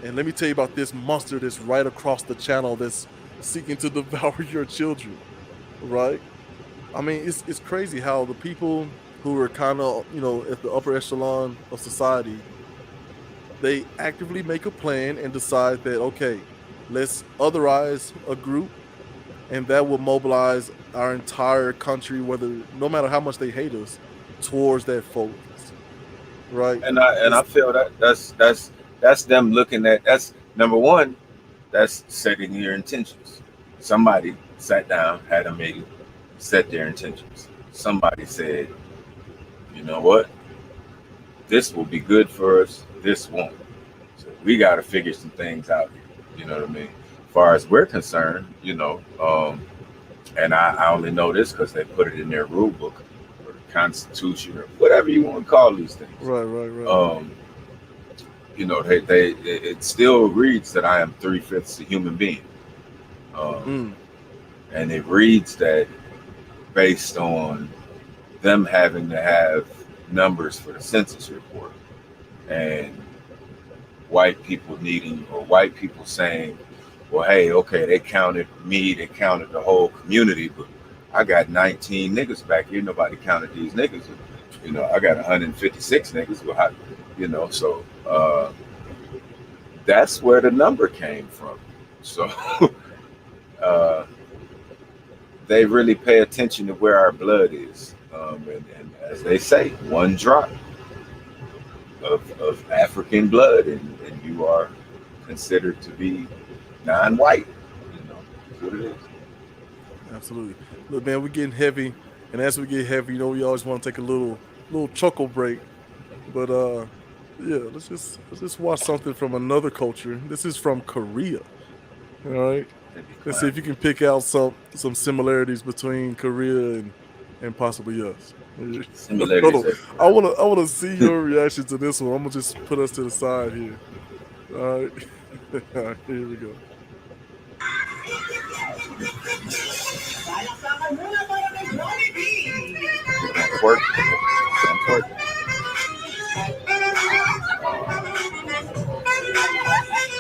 Speaker 1: And let me tell you about this monster that's right across the channel that's seeking to devour your children, right? I mean, it's crazy how the people who are kind of, at the upper echelon of society, they actively make a plan and decide that, okay, let's otherize a group, and that will mobilize our entire country, whether no matter how much they hate us, towards that focus, right?
Speaker 2: And I feel that that's them looking at, that's number one, that's setting your intentions. Somebody sat down, had a meeting, set their intentions. Somebody said, you know what, this will be good for us, this won't. So we got to figure some things out here. You know what I mean? As far as we're concerned, and I only know this because they put it in their rule book or the Constitution or whatever you want to call these things.
Speaker 1: Right.
Speaker 2: It still reads that I am 3/5 a human being, and it reads that based on them having to have numbers for the census report, and white people saying, well, hey, okay, they counted me, they counted the whole community, but I got 19 niggas back here, nobody counted these niggas. I got 156 niggas. Well, so that's where the number came from. So they really pay attention to where our blood is. And as they say, one drop of African blood, and you are considered to be non-white. That's what it is.
Speaker 1: Absolutely. Look, man, we're getting heavy, and as we get heavy, we always want to take a little chuckle break. But yeah, let's just watch something from another culture. This is from Korea. All right. Let's see if you can pick out some similarities between Korea and possibly us.
Speaker 2: Similarities.
Speaker 1: I wanna see your reaction to this one. I'm gonna just put us to the side here. All right. All right, here we go.
Speaker 2: Work.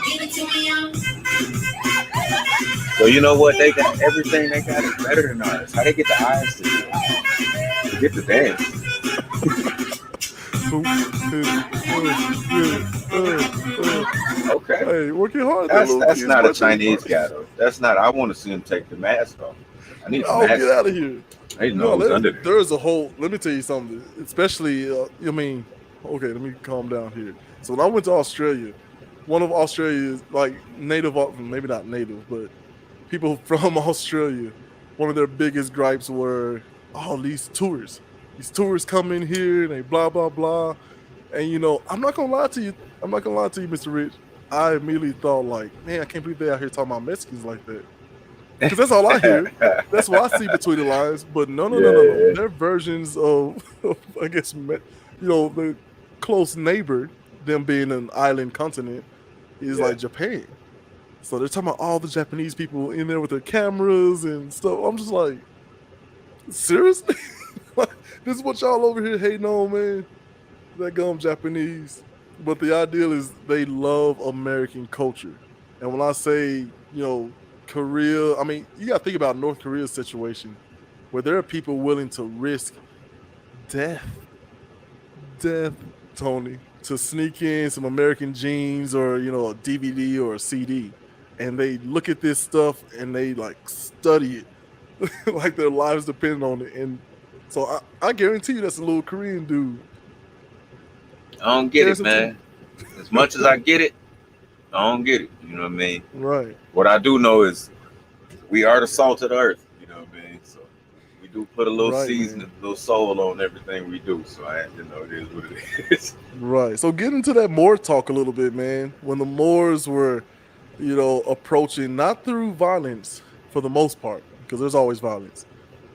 Speaker 7: Give it to me,
Speaker 2: So you know what? They got everything they got is better than ours. How they get the eyes to get the dance?
Speaker 1: Hoop, hit it, get it,
Speaker 2: Okay.
Speaker 1: Hey, working hard, that
Speaker 2: That's
Speaker 1: little
Speaker 2: that's
Speaker 1: kid's
Speaker 2: not a
Speaker 1: birthday
Speaker 2: Chinese
Speaker 1: party.
Speaker 2: guy though. That's not. I want to see him take the mask off. I need the
Speaker 1: Oh,
Speaker 2: mask.
Speaker 1: get out of here.
Speaker 2: I need to know
Speaker 1: No,
Speaker 2: who's under there.
Speaker 1: there's a whole. Let me tell you something. Especially, I mean, okay, let me calm down here. So when I went to Australia, one of Australia's like maybe not native, but people from Australia, one of their biggest gripes were, oh, these tourists. These tourists come in here and they blah blah blah. And I'm not gonna lie to you. I'm not gonna lie to you, Mr. Rich. I immediately thought like, man, I can't believe they out here talking about Mexicans like that. Because that's all I hear. That's what I see between the lines. But no.
Speaker 2: Yeah.
Speaker 1: They're versions of I guess, the close neighbor, them being an island continent, is like Japan. So they're talking about all the Japanese people in there with their cameras and stuff. I'm just like, seriously? Like, this is what y'all over here hating on, man? That gum Japanese. But the ideal is they love American culture. And when I say, Korea, I mean, you got to think about North Korea's situation where there are people willing to risk death, Tony, to sneak in some American jeans or, a DVD or a CD. And they look at this stuff and they like study it like their lives depend on it. And so I guarantee you that's a little Korean dude.
Speaker 2: I don't get it, man. As much as I get it, I don't get it. You know what I mean?
Speaker 1: Right.
Speaker 2: What I do know is we are the salt of the earth. You know what I mean? So we do put a little seasoning, a little soul on everything we do. So it is what it is.
Speaker 1: Right. So get into that Moor talk a little bit, man. When the Moors were, approaching not through violence for the most part, because there's always violence,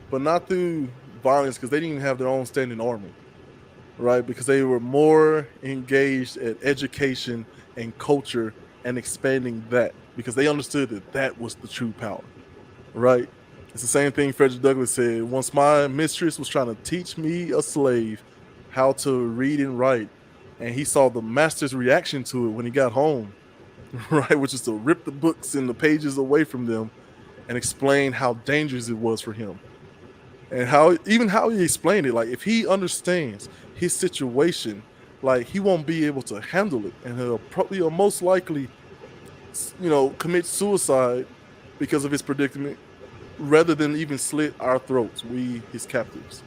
Speaker 1: but not through violence because they didn't even have their own standing army. Right, because they were more engaged at education and culture and expanding that because they understood that was the true power. Right, it's the same thing Frederick Douglass said. Once my mistress was trying to teach me, a slave, how to read and write, and he saw the master's reaction to it when he got home, right, which is to rip the books and the pages away from them and explain how dangerous it was for him. And how he explained it, like if he understands his situation, like he won't be able to handle it, and he'll most likely, commit suicide because of his predicament, rather than even slit our throats, we his captives.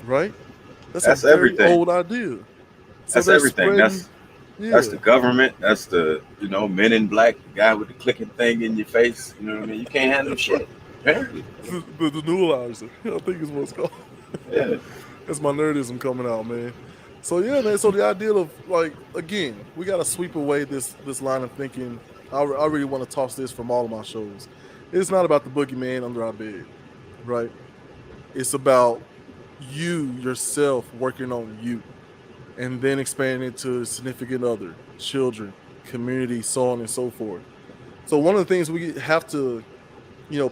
Speaker 1: Right? That's a very
Speaker 2: everything.
Speaker 1: old idea. So
Speaker 2: That's everything.
Speaker 1: Yeah.
Speaker 2: That's the government. That's the Men in Black, the guy with the clicking thing in your face. You know what I mean? You can't handle shit. Apparently.
Speaker 1: the neuralizer, I think is what it's called.
Speaker 2: Yeah.
Speaker 1: That's my nerdism coming out, man. So yeah, man. So the idea of like, again, we got to sweep away this line of thinking. I really want to toss this from all of my shows. It's not about the boogeyman under our bed, right? It's about you yourself working on you, and then expanding it to significant other, children, community, so on and so forth. So one of the things we have to,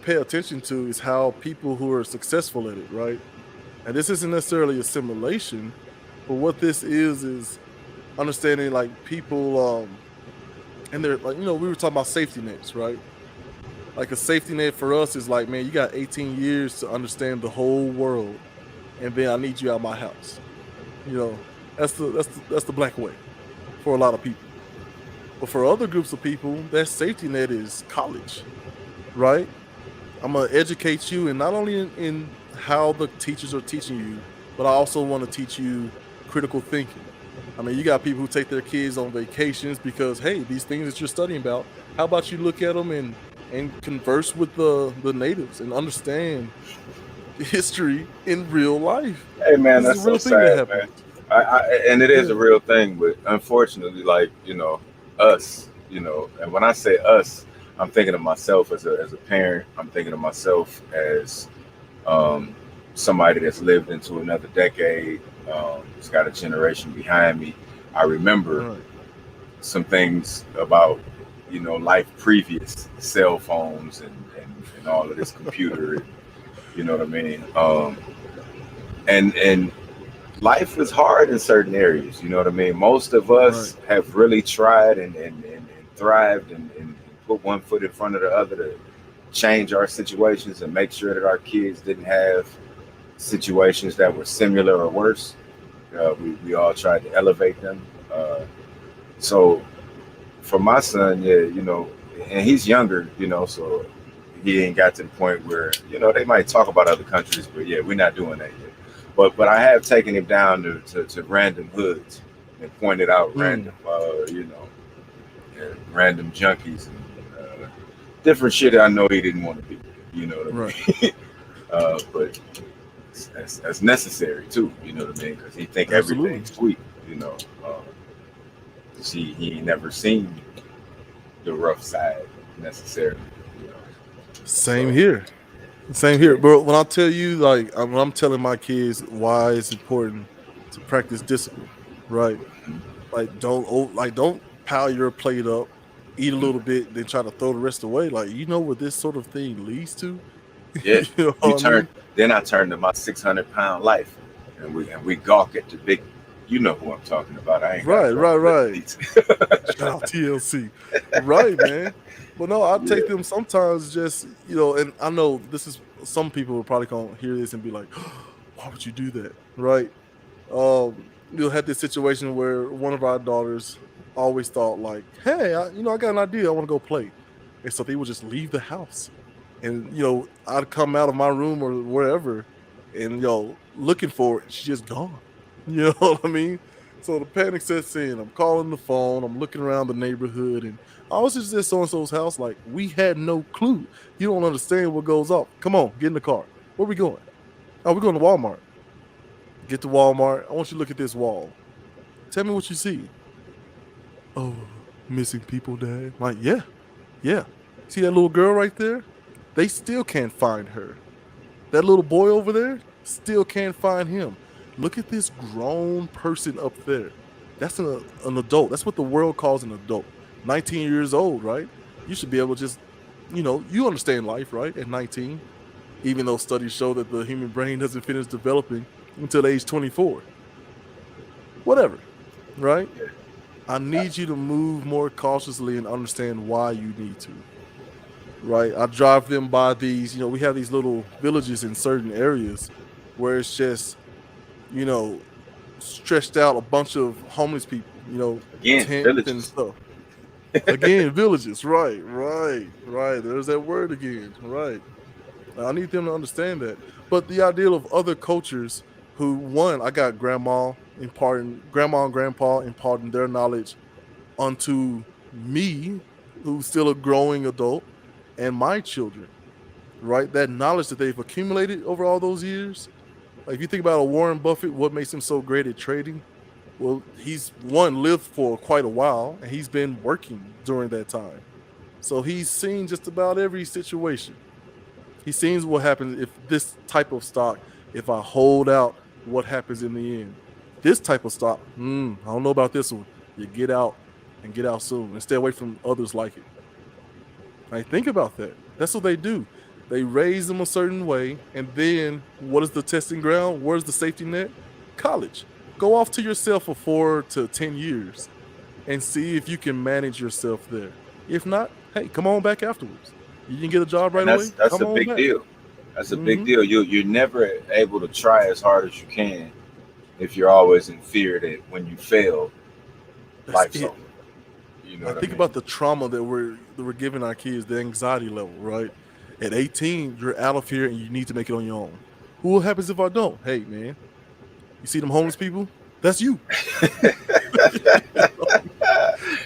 Speaker 1: pay attention to is how people who are successful at it, right? And this isn't necessarily assimilation, but what this is understanding like people, and they're like, we were talking about safety nets, right? Like a safety net for us is like, man, you got 18 years to understand the whole world, and then I need you out of my house. That's the black way for a lot of people. But for other groups of people, that safety net is college, right? I'm gonna educate you, and not only in how the teachers are teaching you, but I also want to teach you critical thinking. I mean, you got people who take their kids on vacations because, hey, these things that you're studying about, how about you look at them and converse with the natives and understand history in real life?
Speaker 2: Hey man,
Speaker 1: this
Speaker 2: that's
Speaker 1: is a real
Speaker 2: so
Speaker 1: thing that
Speaker 2: sad, man.
Speaker 1: happens.
Speaker 2: And it is a real thing, but unfortunately, like us, and when I say us, I'm thinking of myself as a parent. I'm thinking of myself as somebody that's lived into another decade. It's got a generation behind me. I remember some things about life previous cell phones and all of this computer. You know what I mean? And life is hard in certain areas. You know what I mean? Most of us have really tried and thrived in put one foot in front of the other to change our situations and make sure that our kids didn't have situations that were similar or worse. We all tried to elevate them. So for my son, yeah, and he's younger, so he ain't got to the point where, they might talk about other countries, but yeah, we're not doing that yet. But I have taken him down to random hoods and pointed out random, random junkies and different shit I know he didn't want to be. You know what I mean? But that's necessary too. You know what I mean? Because he think everything's sweet. He ain't never seen the rough side necessarily.
Speaker 1: Same here. Bro, when I tell you, like, when I'm telling my kids why it's important to practice discipline, right? Don't pile your plate up, eat a little bit, then try to throw the rest away. Like, what this sort of thing leads to?
Speaker 2: Yeah. Then I turn to my 600-pound life, and we gawk at the big. You know who I'm talking about. I ain't
Speaker 1: right. Shout out TLC. Right, man. But no, I take them sometimes just, and I know some people will probably gonna hear this and be like, why would you do that? Right. You'll have this situation where one of our daughters always thought like, hey, I got an idea. I want to go play. And so they would just leave the house. And, I'd come out of my room or wherever and, looking for it. She's just gone. You know what I mean? So the panic sets in. I'm calling the phone. I'm looking around the neighborhood. And I was just at so-and-so's house. Like, we had no clue. You don't understand what goes off. Come on, get in the car. Where we going? Oh, we're going to Walmart. Get to Walmart. I want you to look at this wall. Tell me what you see. Oh, missing people, Dad. Like, yeah. See that little girl right there? They still can't find her. That little boy over there still can't find him. Look at this grown person up there. That's an adult. That's what the world calls an adult. 19 years old, right? You should be able to just, you understand life, right? At 19, even though studies show that the human brain doesn't finish developing until age 24. Whatever, right? I need you to move more cautiously and understand why you need to, right? I drive them by these, we have these little villages in certain areas where it's just, stretched out a bunch of homeless people,
Speaker 2: Again,
Speaker 1: tents and stuff. Again, villages, right. There's that word again, right. I need them to understand that. But the ideal of other cultures who, one, I got grandma and grandpa imparting their knowledge onto me, who's still a growing adult, and my children, right? That knowledge that they've accumulated over all those years. Like, if you think about a Warren Buffett, what makes him so great at trading? Well, he's lived for quite a while, and he's been working during that time. So he's seen just about every situation. He's seen what happens if this type of stock, if I hold out, what happens in the end. This type of stock, I don't know about this one. You get out and get out soon and stay away from others like it. Like, think about that. That's what they do. They raise them a certain way, and then what is the testing ground? Where's the safety net? College. Go off to yourself for 4 to 10 years and see if you can manage yourself there. If not, hey, come on back afterwards. You can get a job right away.
Speaker 2: That's a big deal. That's a big deal. You're never able to try as hard as you can if you're always in fear that when you fail, life's over. I think about the trauma that we're giving our kids, the anxiety level, right? At 18, you're out of here and you need to make it on your own. What happens if I don't? Hey, man, you see them homeless people? That's you.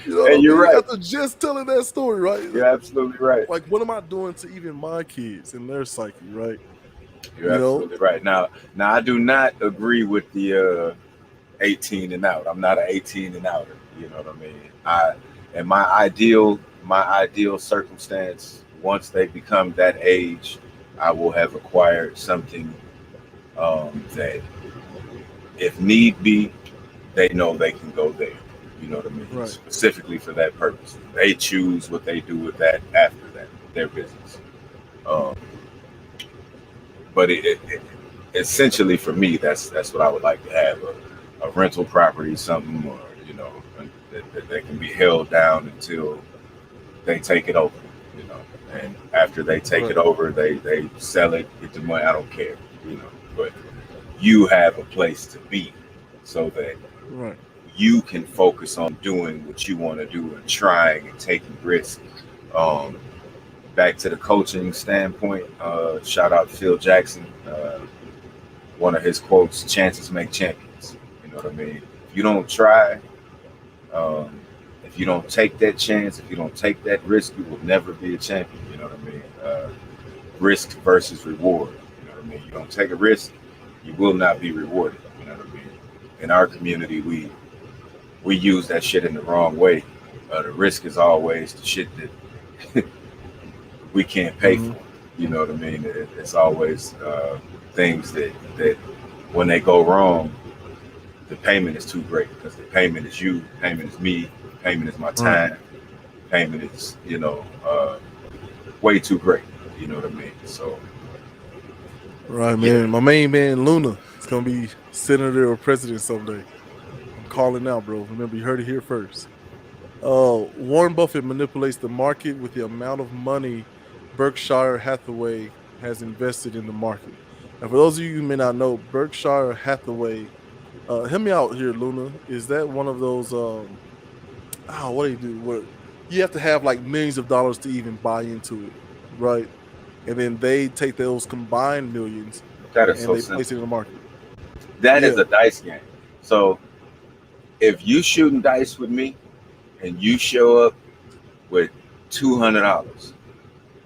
Speaker 2: And you're right.
Speaker 1: After just telling that story, right?
Speaker 2: You're absolutely right.
Speaker 1: Like, what am I doing to even my kids and their psyche, right?
Speaker 2: You're absolutely right. Now, I do not agree with the 18 and out. I'm not an 18 and outer. You know what I mean? My ideal circumstance, once they become that age, I will have acquired something that, if need be, they know they can go there. You know what I mean?
Speaker 1: Right.
Speaker 2: Specifically for that purpose. They choose what they do with that after that, their business. But it essentially for me, that's what I would like to have, a rental property, something, or that can be held down until they take it over, you know. And after they take
Speaker 1: Right.
Speaker 2: it over, they sell it, get the money. I don't care, you know. But you have a place to be, so that
Speaker 1: Right.
Speaker 2: you can focus on doing what you want to do and trying and taking risks. Um, Back to the coaching standpoint, shout out Phil Jackson. One of his quotes: "Chances make champions." You know what I mean? If you don't try, um, if you don't take that chance, if you don't take that risk, you will never be a champion. You know what I mean? Risk versus reward. You know what I mean? You don't take a risk, you will not be rewarded. You know what I mean? In our community, we use that shit in the wrong way. The risk is always the shit that we can't pay
Speaker 1: Hmm.
Speaker 2: for. You know what I mean? It's always things that when they go wrong, the payment is too great because the payment is you, payment is me, payment is my
Speaker 1: Right.
Speaker 2: time, payment is way too great. You know what I mean? So
Speaker 1: Right,
Speaker 2: yeah,
Speaker 1: man. My main man Luna is gonna be senator or president someday. I'm calling now, bro. Remember, you heard it here first. Warren Buffett manipulates the market with the amount of money Berkshire Hathaway has invested in the market. And for those of you who may not know, Berkshire Hathaway, help me out here, Luna. Is that one of those? What do you do? Where you have to have like millions of dollars to even buy into it, right? And then they take those combined millions
Speaker 2: that is
Speaker 1: and
Speaker 2: so
Speaker 1: they
Speaker 2: simple.
Speaker 1: place it in the market.
Speaker 2: That is
Speaker 1: Yeah.
Speaker 2: a dice game. So if you shooting dice with me and you show up with $200,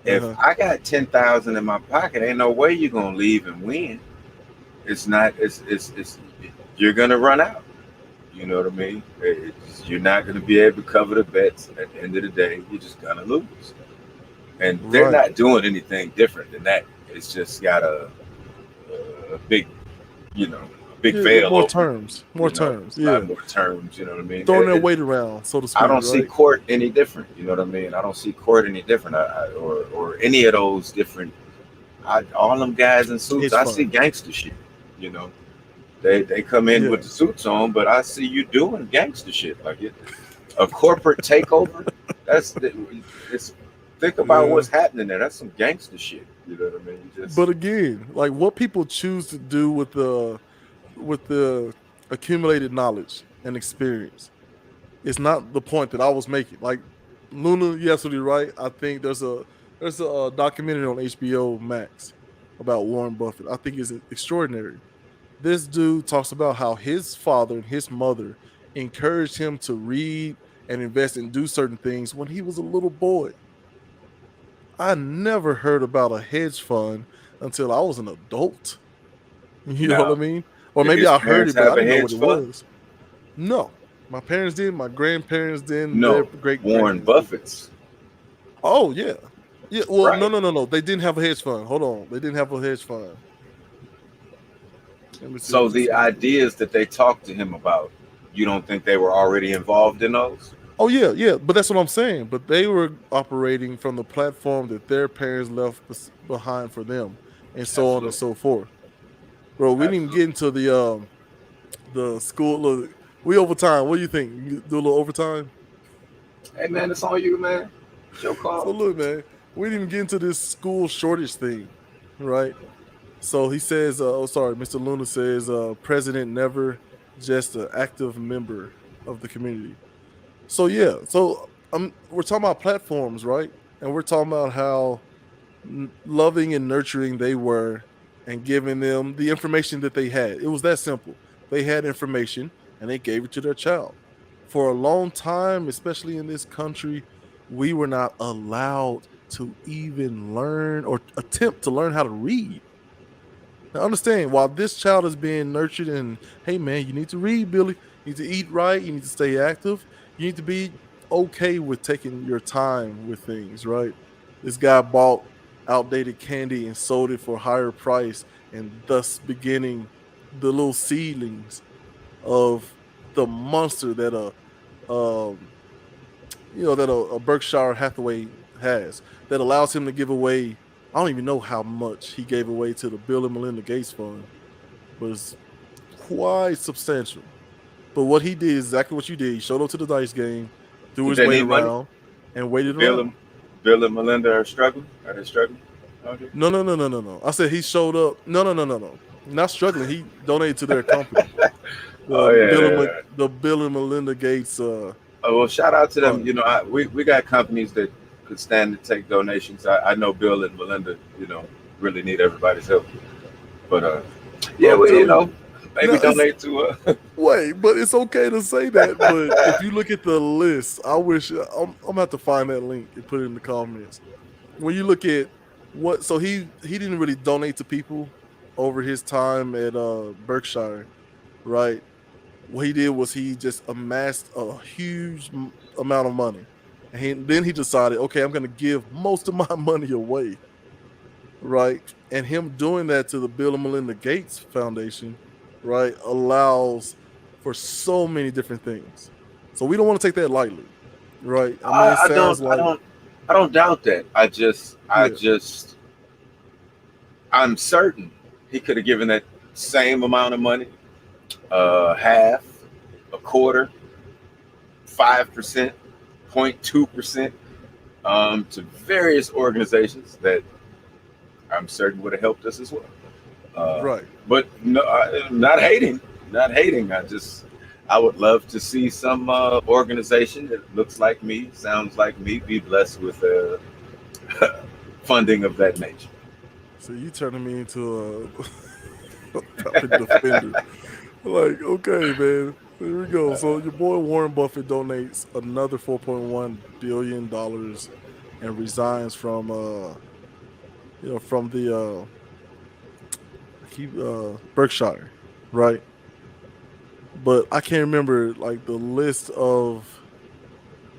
Speaker 1: Uh
Speaker 2: if
Speaker 1: huh.
Speaker 2: I got 10,000 in my pocket, ain't no way you're gonna leave and win. It's not. It's you're gonna run out. You know what I mean? You're not gonna be able to cover the bets. At the end of the day, you're just gonna lose. And they're
Speaker 1: Right.
Speaker 2: not doing anything different than that. It's just got a big, big
Speaker 1: Yeah.
Speaker 2: veil
Speaker 1: More
Speaker 2: over it.
Speaker 1: terms. More terms.
Speaker 2: A lot
Speaker 1: Yeah.
Speaker 2: more terms. You know what I mean?
Speaker 1: Throwing their weight around, so to
Speaker 2: I
Speaker 1: speak.
Speaker 2: don't see
Speaker 1: Right.
Speaker 2: court any different. You know what I mean? I don't see court any different, or any of those different. All them guys in suits,
Speaker 1: Hedge
Speaker 2: I see
Speaker 1: fund.
Speaker 2: gangster shit. You know, they come in
Speaker 1: Yeah.
Speaker 2: with the suits on, but I see you doing gangster shit like a corporate takeover. That's it's think about
Speaker 1: Yeah.
Speaker 2: what's happening there. That's some gangster shit. You know what I mean? You just
Speaker 1: But again, like what people choose to do with the accumulated knowledge and experience is not the point that I was making. Like Luna, you're absolutely right. I think there's a documentary on HBO Max about Warren Buffett. I think it's extraordinary. This dude talks about how his father and his mother encouraged him to read and invest and do certain things when he was a little boy. I never heard about a hedge fund until I was an adult. You know what
Speaker 2: now.
Speaker 1: I mean? Or
Speaker 2: Did
Speaker 1: maybe
Speaker 2: his
Speaker 1: I heard
Speaker 2: parents
Speaker 1: it, but I
Speaker 2: have a
Speaker 1: didn't know what
Speaker 2: hedge
Speaker 1: it
Speaker 2: fund?
Speaker 1: was. No, my parents did. My grandparents did. Their
Speaker 2: No,
Speaker 1: great
Speaker 2: Warren
Speaker 1: grandparents did.
Speaker 2: Buffett's.
Speaker 1: Oh yeah, yeah. Well, no,
Speaker 2: Right.
Speaker 1: no, no, no. They didn't have a hedge fund. Hold on, they didn't have a hedge fund. Let me see
Speaker 2: So
Speaker 1: what this
Speaker 2: the
Speaker 1: is.
Speaker 2: ideas that they talked to him about, you don't think they were already involved in those?
Speaker 1: Oh yeah, yeah. But that's what I'm saying. But they were operating from the platform that their parents left behind for them, and so on and
Speaker 2: Absolutely.
Speaker 1: so forth. Bro, we didn't even
Speaker 2: Absolutely.
Speaker 1: get into the school. Look, we overtime. What do you think? You do a little overtime?
Speaker 2: Hey man, it's on you, man. It's your
Speaker 1: So
Speaker 2: call.
Speaker 1: look, man, we didn't even get into this school shortage thing, right? So he says, sorry, Mr. Luna says, president never just an active member of the community. So yeah, so we're talking about platforms, right? And we're talking about how loving and nurturing they were, and giving them the information that they had. It was that simple. They had information and they gave it to their child. For a long time, especially in this country, we were not allowed to even learn or attempt to learn how to read. Now understand, while this child is being nurtured and hey man, you need to read, Billy. You need to eat right, you need to stay active, you need to be okay with taking your time with things, right? This guy bought outdated candy and sold it for a higher price, and thus beginning the little seedlings of the monster that um a Berkshire Hathaway has, that allows him to give away. I don't even know how much he gave away to the Bill and Melinda Gates Fund, but it's quite substantial. But what he did is exactly what you did. He showed up to the dice game, threw
Speaker 2: Did
Speaker 1: his
Speaker 2: they
Speaker 1: weight
Speaker 2: need money?
Speaker 1: around. and waited
Speaker 2: Bill
Speaker 1: around.
Speaker 2: and Bill and Melinda are struggling. Are they struggling? Okay.
Speaker 1: No. I said he showed up. No. Not struggling. He donated to their company,
Speaker 2: Oh yeah.
Speaker 1: the Bill and Melinda Gates
Speaker 2: Oh, well, shout out to them.
Speaker 1: fund.
Speaker 2: You know, we got companies that could stand to take donations. I know Bill and Melinda, you know, really need everybody's help. But yeah,
Speaker 1: Bro, I'm
Speaker 2: well, you
Speaker 1: telling
Speaker 2: know,
Speaker 1: you.
Speaker 2: maybe
Speaker 1: No, it's
Speaker 2: donate to
Speaker 1: wait, but it's okay to say that. But if you look at the list, I wish I'm gonna have to find that link and put it in the comments. When you look at what, so he didn't really donate to people over his time at Berkshire, right? What he did was he just amassed a huge amount of money, and then he decided, okay, I'm gonna give most of my money away, right? And him doing that to the Bill and Melinda Gates Foundation, right, allows for so many different things. So we don't want to take that lightly, right? I mean, it
Speaker 2: I
Speaker 1: sounds like,
Speaker 2: I don't doubt that.
Speaker 1: yeah,
Speaker 2: I'm certain he could have given that same amount of money, half, a quarter, 5%, 0.2%, to various organizations that I'm certain would have helped us as well.
Speaker 1: right.
Speaker 2: But no, not hating, not hating. I would love to see some organization that looks like me, sounds like me, be blessed with funding of that nature.
Speaker 1: So you turning me into a puppet defender. Like, okay, man. Here we go. So your boy Warren Buffett donates another $4.1 billion and resigns from from the Berkshire, right? But I can't remember like the list of,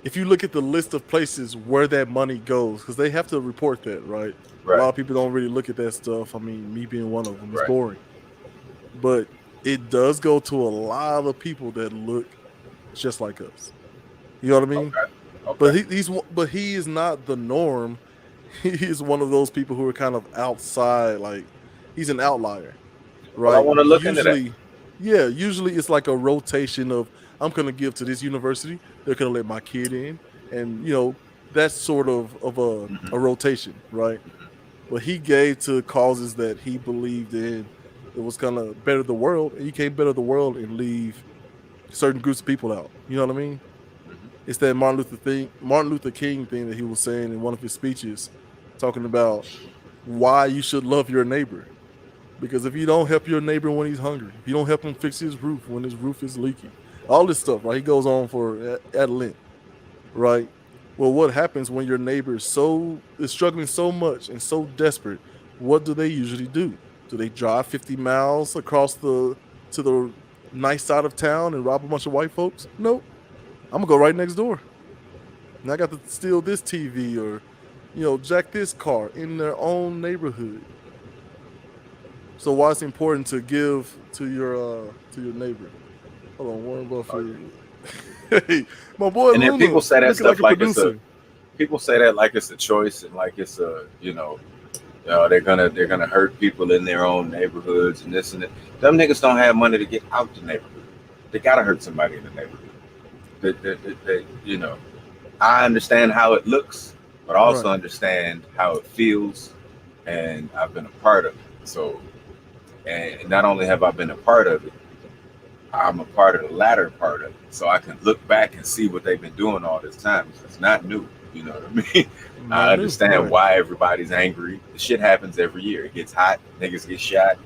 Speaker 1: if you look at the list of places where that money goes, because they have to report that, right? A lot
Speaker 2: Right,
Speaker 1: of people don't really look at that stuff. I mean, me being one of them, it's
Speaker 2: right.
Speaker 1: boring. But it does go to a lot of people that look just like us. You know what I mean?
Speaker 2: Okay, okay.
Speaker 1: But he is not the norm. He is one of those people who are kind of outside. Like, he's an outlier,
Speaker 2: Well, I
Speaker 1: right?
Speaker 2: want to look into that.
Speaker 1: Usually it's like a rotation of, I'm gonna give to this university. They're gonna let my kid in, and that's sort of a
Speaker 2: Hmm.
Speaker 1: rotation, right? But he gave to causes that he believed in. It was gonna better the world, and you can't better the world and leave certain groups of people out. You know what I mean? It's that Martin Luther King thing that he was saying in one of his speeches, talking about why you should love your neighbor. Because if you don't help your neighbor when he's hungry, if you don't help him fix his roof when his roof is leaking, all this stuff, right? He goes on for at length, right? Well, what happens when your neighbor is struggling so much and so desperate? What do they usually do? Do they drive 50 miles across to the nice side of town and rob a bunch of white folks? Nope. I'm gonna go right next door. And I got to steal this TV or, jack this car in their own neighborhood. So why it's important to give to your neighbor? Hold on, Warren Buffett. Hey, my boy
Speaker 2: And then
Speaker 1: Luna,
Speaker 2: people say that
Speaker 1: looking like
Speaker 2: stuff
Speaker 1: a
Speaker 2: like it's a
Speaker 1: producer.
Speaker 2: people say that like it's a choice and like it's a they're gonna hurt people in their own neighborhoods and this and that. Them niggas don't have money to get out the neighborhood. They gotta hurt somebody in the neighborhood. I understand how it looks, but I also
Speaker 1: Right,
Speaker 2: understand how it feels, and I've been a part of it. So, and not only have I been a part of it, I'm a part of the latter part of it. So I can look back and see what they've been doing all this time. It's not new. You know what I mean? I
Speaker 1: not new.
Speaker 2: understand
Speaker 1: Right,
Speaker 2: why everybody's angry. The shit happens every year. It gets hot, niggas get shot.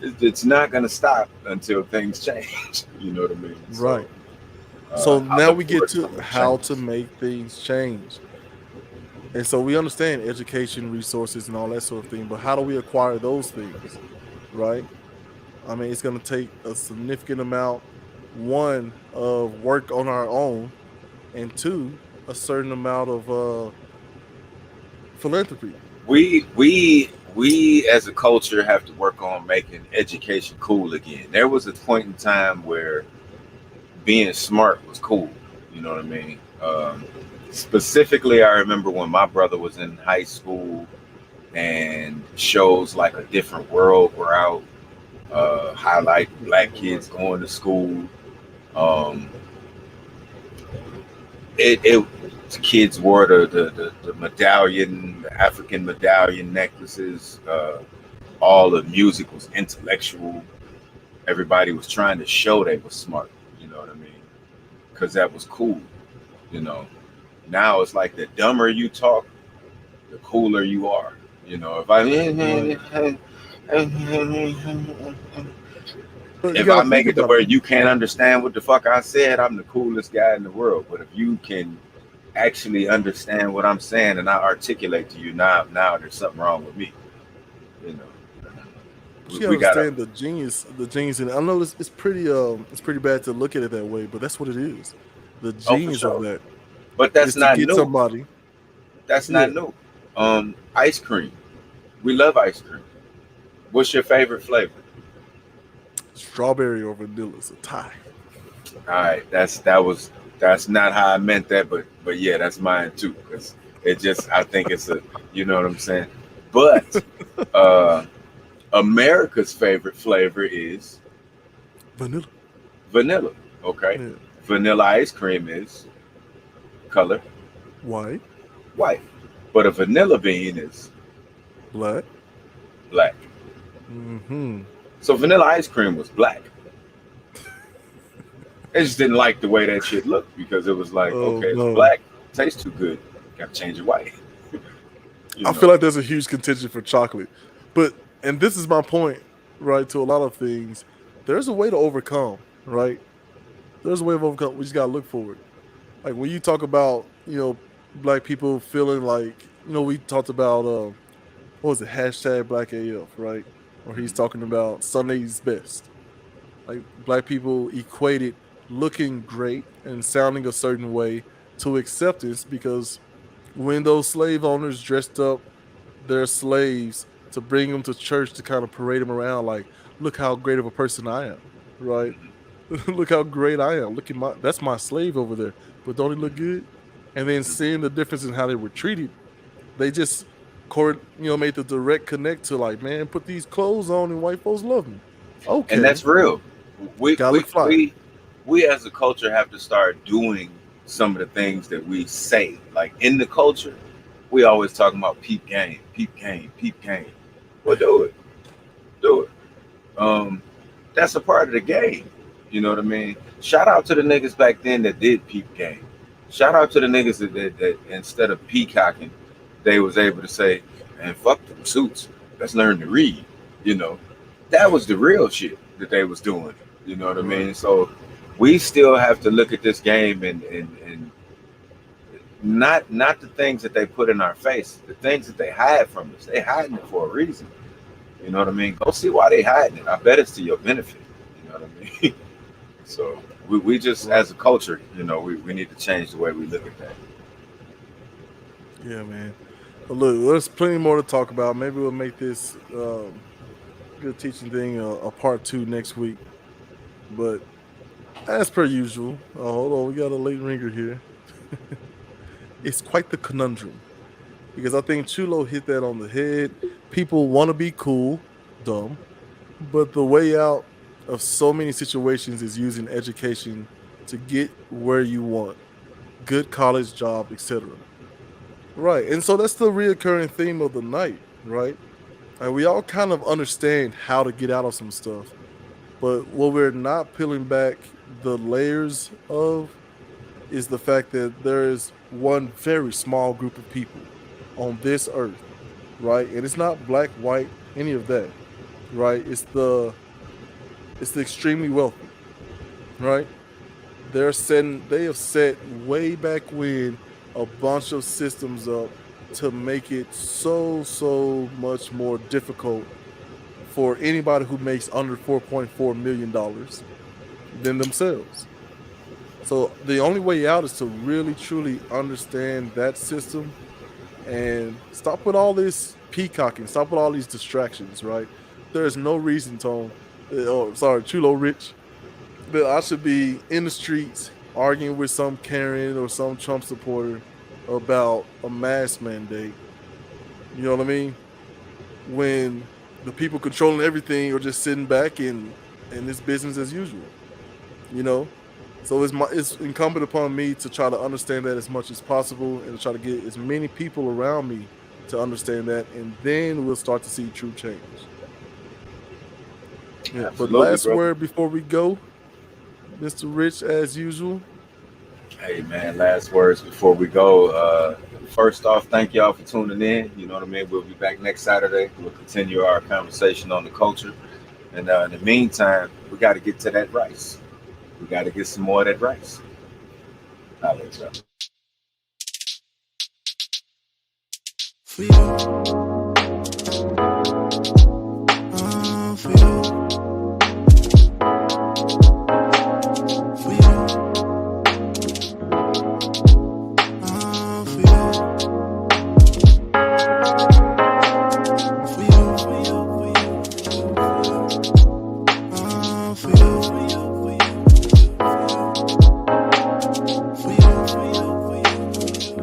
Speaker 2: It's not gonna stop until things change. You know what I mean? So
Speaker 1: right. So
Speaker 2: I
Speaker 1: now
Speaker 2: look
Speaker 1: we get
Speaker 2: forward to
Speaker 1: to
Speaker 2: some of the
Speaker 1: how to
Speaker 2: changes.
Speaker 1: make things change. And so we understand education, resources, and all that sort of thing. But how do we acquire those things? Right? I mean, it's going to take a significant amount, one, of work on our own, and two, a certain amount of philanthropy.
Speaker 2: We as a culture have to work on making education cool again. There was a point in time where being smart was cool. You know what I mean? Specifically, I remember when my brother was in high school and shows like A Different World were out, highlight black
Speaker 1: Right.
Speaker 2: kids going to school. Um, it kids wore the medallion, the African medallion necklaces. All the music was intellectual. Everybody was trying to show they was smart. You know what I mean? Because that was cool. You know. Now it's like the dumber you talk, the cooler you are. You know, if
Speaker 1: But you
Speaker 2: if
Speaker 1: got
Speaker 2: I
Speaker 1: to
Speaker 2: make
Speaker 1: think
Speaker 2: it to
Speaker 1: about
Speaker 2: where
Speaker 1: it.
Speaker 2: you can't understand what the fuck I said, I'm the coolest guy in the world. But if you can actually understand what I'm saying and I articulate to you, now there's something wrong with me. You know,
Speaker 1: But you got to
Speaker 2: we gotta.
Speaker 1: understand the genius in it. I know it's pretty bad to look at it that way, but that's what it is. The
Speaker 2: Oh, for
Speaker 1: genius of
Speaker 2: sure.
Speaker 1: that
Speaker 2: But
Speaker 1: is
Speaker 2: that's
Speaker 1: to
Speaker 2: not
Speaker 1: get
Speaker 2: new.
Speaker 1: somebody.
Speaker 2: That's
Speaker 1: Yeah,
Speaker 2: not new. Ice cream. We love ice cream. What's your favorite flavor?
Speaker 1: strawberry or vanilla is a tie.
Speaker 2: All right, that's not how I meant that, but yeah, that's mine too. Cause it just I think it's a you know what I'm saying. But uh, America's favorite flavor is
Speaker 1: Vanilla.
Speaker 2: vanilla. Okay,
Speaker 1: Yeah.
Speaker 2: vanilla ice cream is color
Speaker 1: White,
Speaker 2: white, but a vanilla bean is
Speaker 1: black.
Speaker 2: black.
Speaker 1: Mm-hmm.
Speaker 2: So vanilla ice cream was black. They just didn't like the way that shit looked because it was like,
Speaker 1: Oh
Speaker 2: okay, it's
Speaker 1: no.
Speaker 2: black, tastes too good. Got to change it white. You
Speaker 1: I feel
Speaker 2: know.
Speaker 1: like there's a huge contention for chocolate. But and this is my point, right, to a lot of things. There's a way to overcome, right? There's a way of overcome. We just gotta look for it. Like when you talk about, black people feeling like, we talked about what was it, hashtag Black AF, right? Or he's talking about Sunday's best. Like black people equated looking great and sounding a certain way to acceptance because when those slave owners dressed up their slaves to bring them to church to kind of parade them around, like, look how great of a person I am, right? Look how great I am. Look at that's my slave over there. But don't he look good? And then seeing the difference in how they were treated, they just made the direct connect to like, man, put these clothes on and white folks love me.
Speaker 2: And
Speaker 1: Okay,
Speaker 2: that's real. We
Speaker 1: gotta
Speaker 2: we
Speaker 1: look fly.
Speaker 2: we we as a culture have to start doing some of the things that we say. Like in the culture, we always talking about peep game, peep game, peep game. Well, do it, do it. Um, that's a part of the game. You know what I mean? Shout out to the niggas back then that did peep game. Shout out to the niggas that instead of peacocking, they was able to say, "Man, fuck them suits. Let's learn to read." You know, that was the real shit that they was doing. You know what I
Speaker 1: Right.
Speaker 2: mean? So we still have to look at this game and not the things that they put in our face, the things that they hide from us. They hiding it for a reason. You know what I mean? Go see why they hiding it. I bet it's to your benefit. You know what I mean? So we just
Speaker 1: Right.
Speaker 2: as a culture, we need to change the way we look at that.
Speaker 1: Yeah, man. But look, there's plenty more to talk about. Maybe we'll make this good teaching thing a part two next week. But as per usual, hold on, we got a late ringer here. It's quite the conundrum because I think Chulo hit that on the head. People want to be cool, dumb, but the way out of so many situations is using education to get where you want, good college job, etc. Right, and so that's the reoccurring theme of the night, right? And we all kind of understand how to get out of some stuff, but what we're not peeling back the layers of is the fact that there is one very small group of people on this earth, right? And it's not black, white, any of that, right? It's the extremely wealthy, right? They have set way back when a bunch of systems up to make it so much more difficult for anybody who makes under $4.4 million than themselves. So the only way out is to really truly understand that system and stop with all this peacocking, stop with all these distractions, right? There is no reason, Tone, Chulo Rich, that I should be in the streets arguing with some Karen or some Trump supporter about a mask mandate. You know what I mean? When the people controlling everything are just sitting back and it's business as usual. You know, So it's incumbent upon me to try to understand that as much as possible and to try to get as many people around me to understand that, and then we'll start to see true change. Yeah, but
Speaker 2: Absolutely,
Speaker 1: last
Speaker 2: brother.
Speaker 1: word before we go, Mr. Rich, as usual.
Speaker 2: Hey man, last words before we go. First off, thank y'all for tuning in. You know what I mean? We'll be back next Saturday. We'll continue our conversation on the culture. And in the meantime, we got to get to that rice. We got to get some more of that rice. I'll let y'all.
Speaker 7: For you.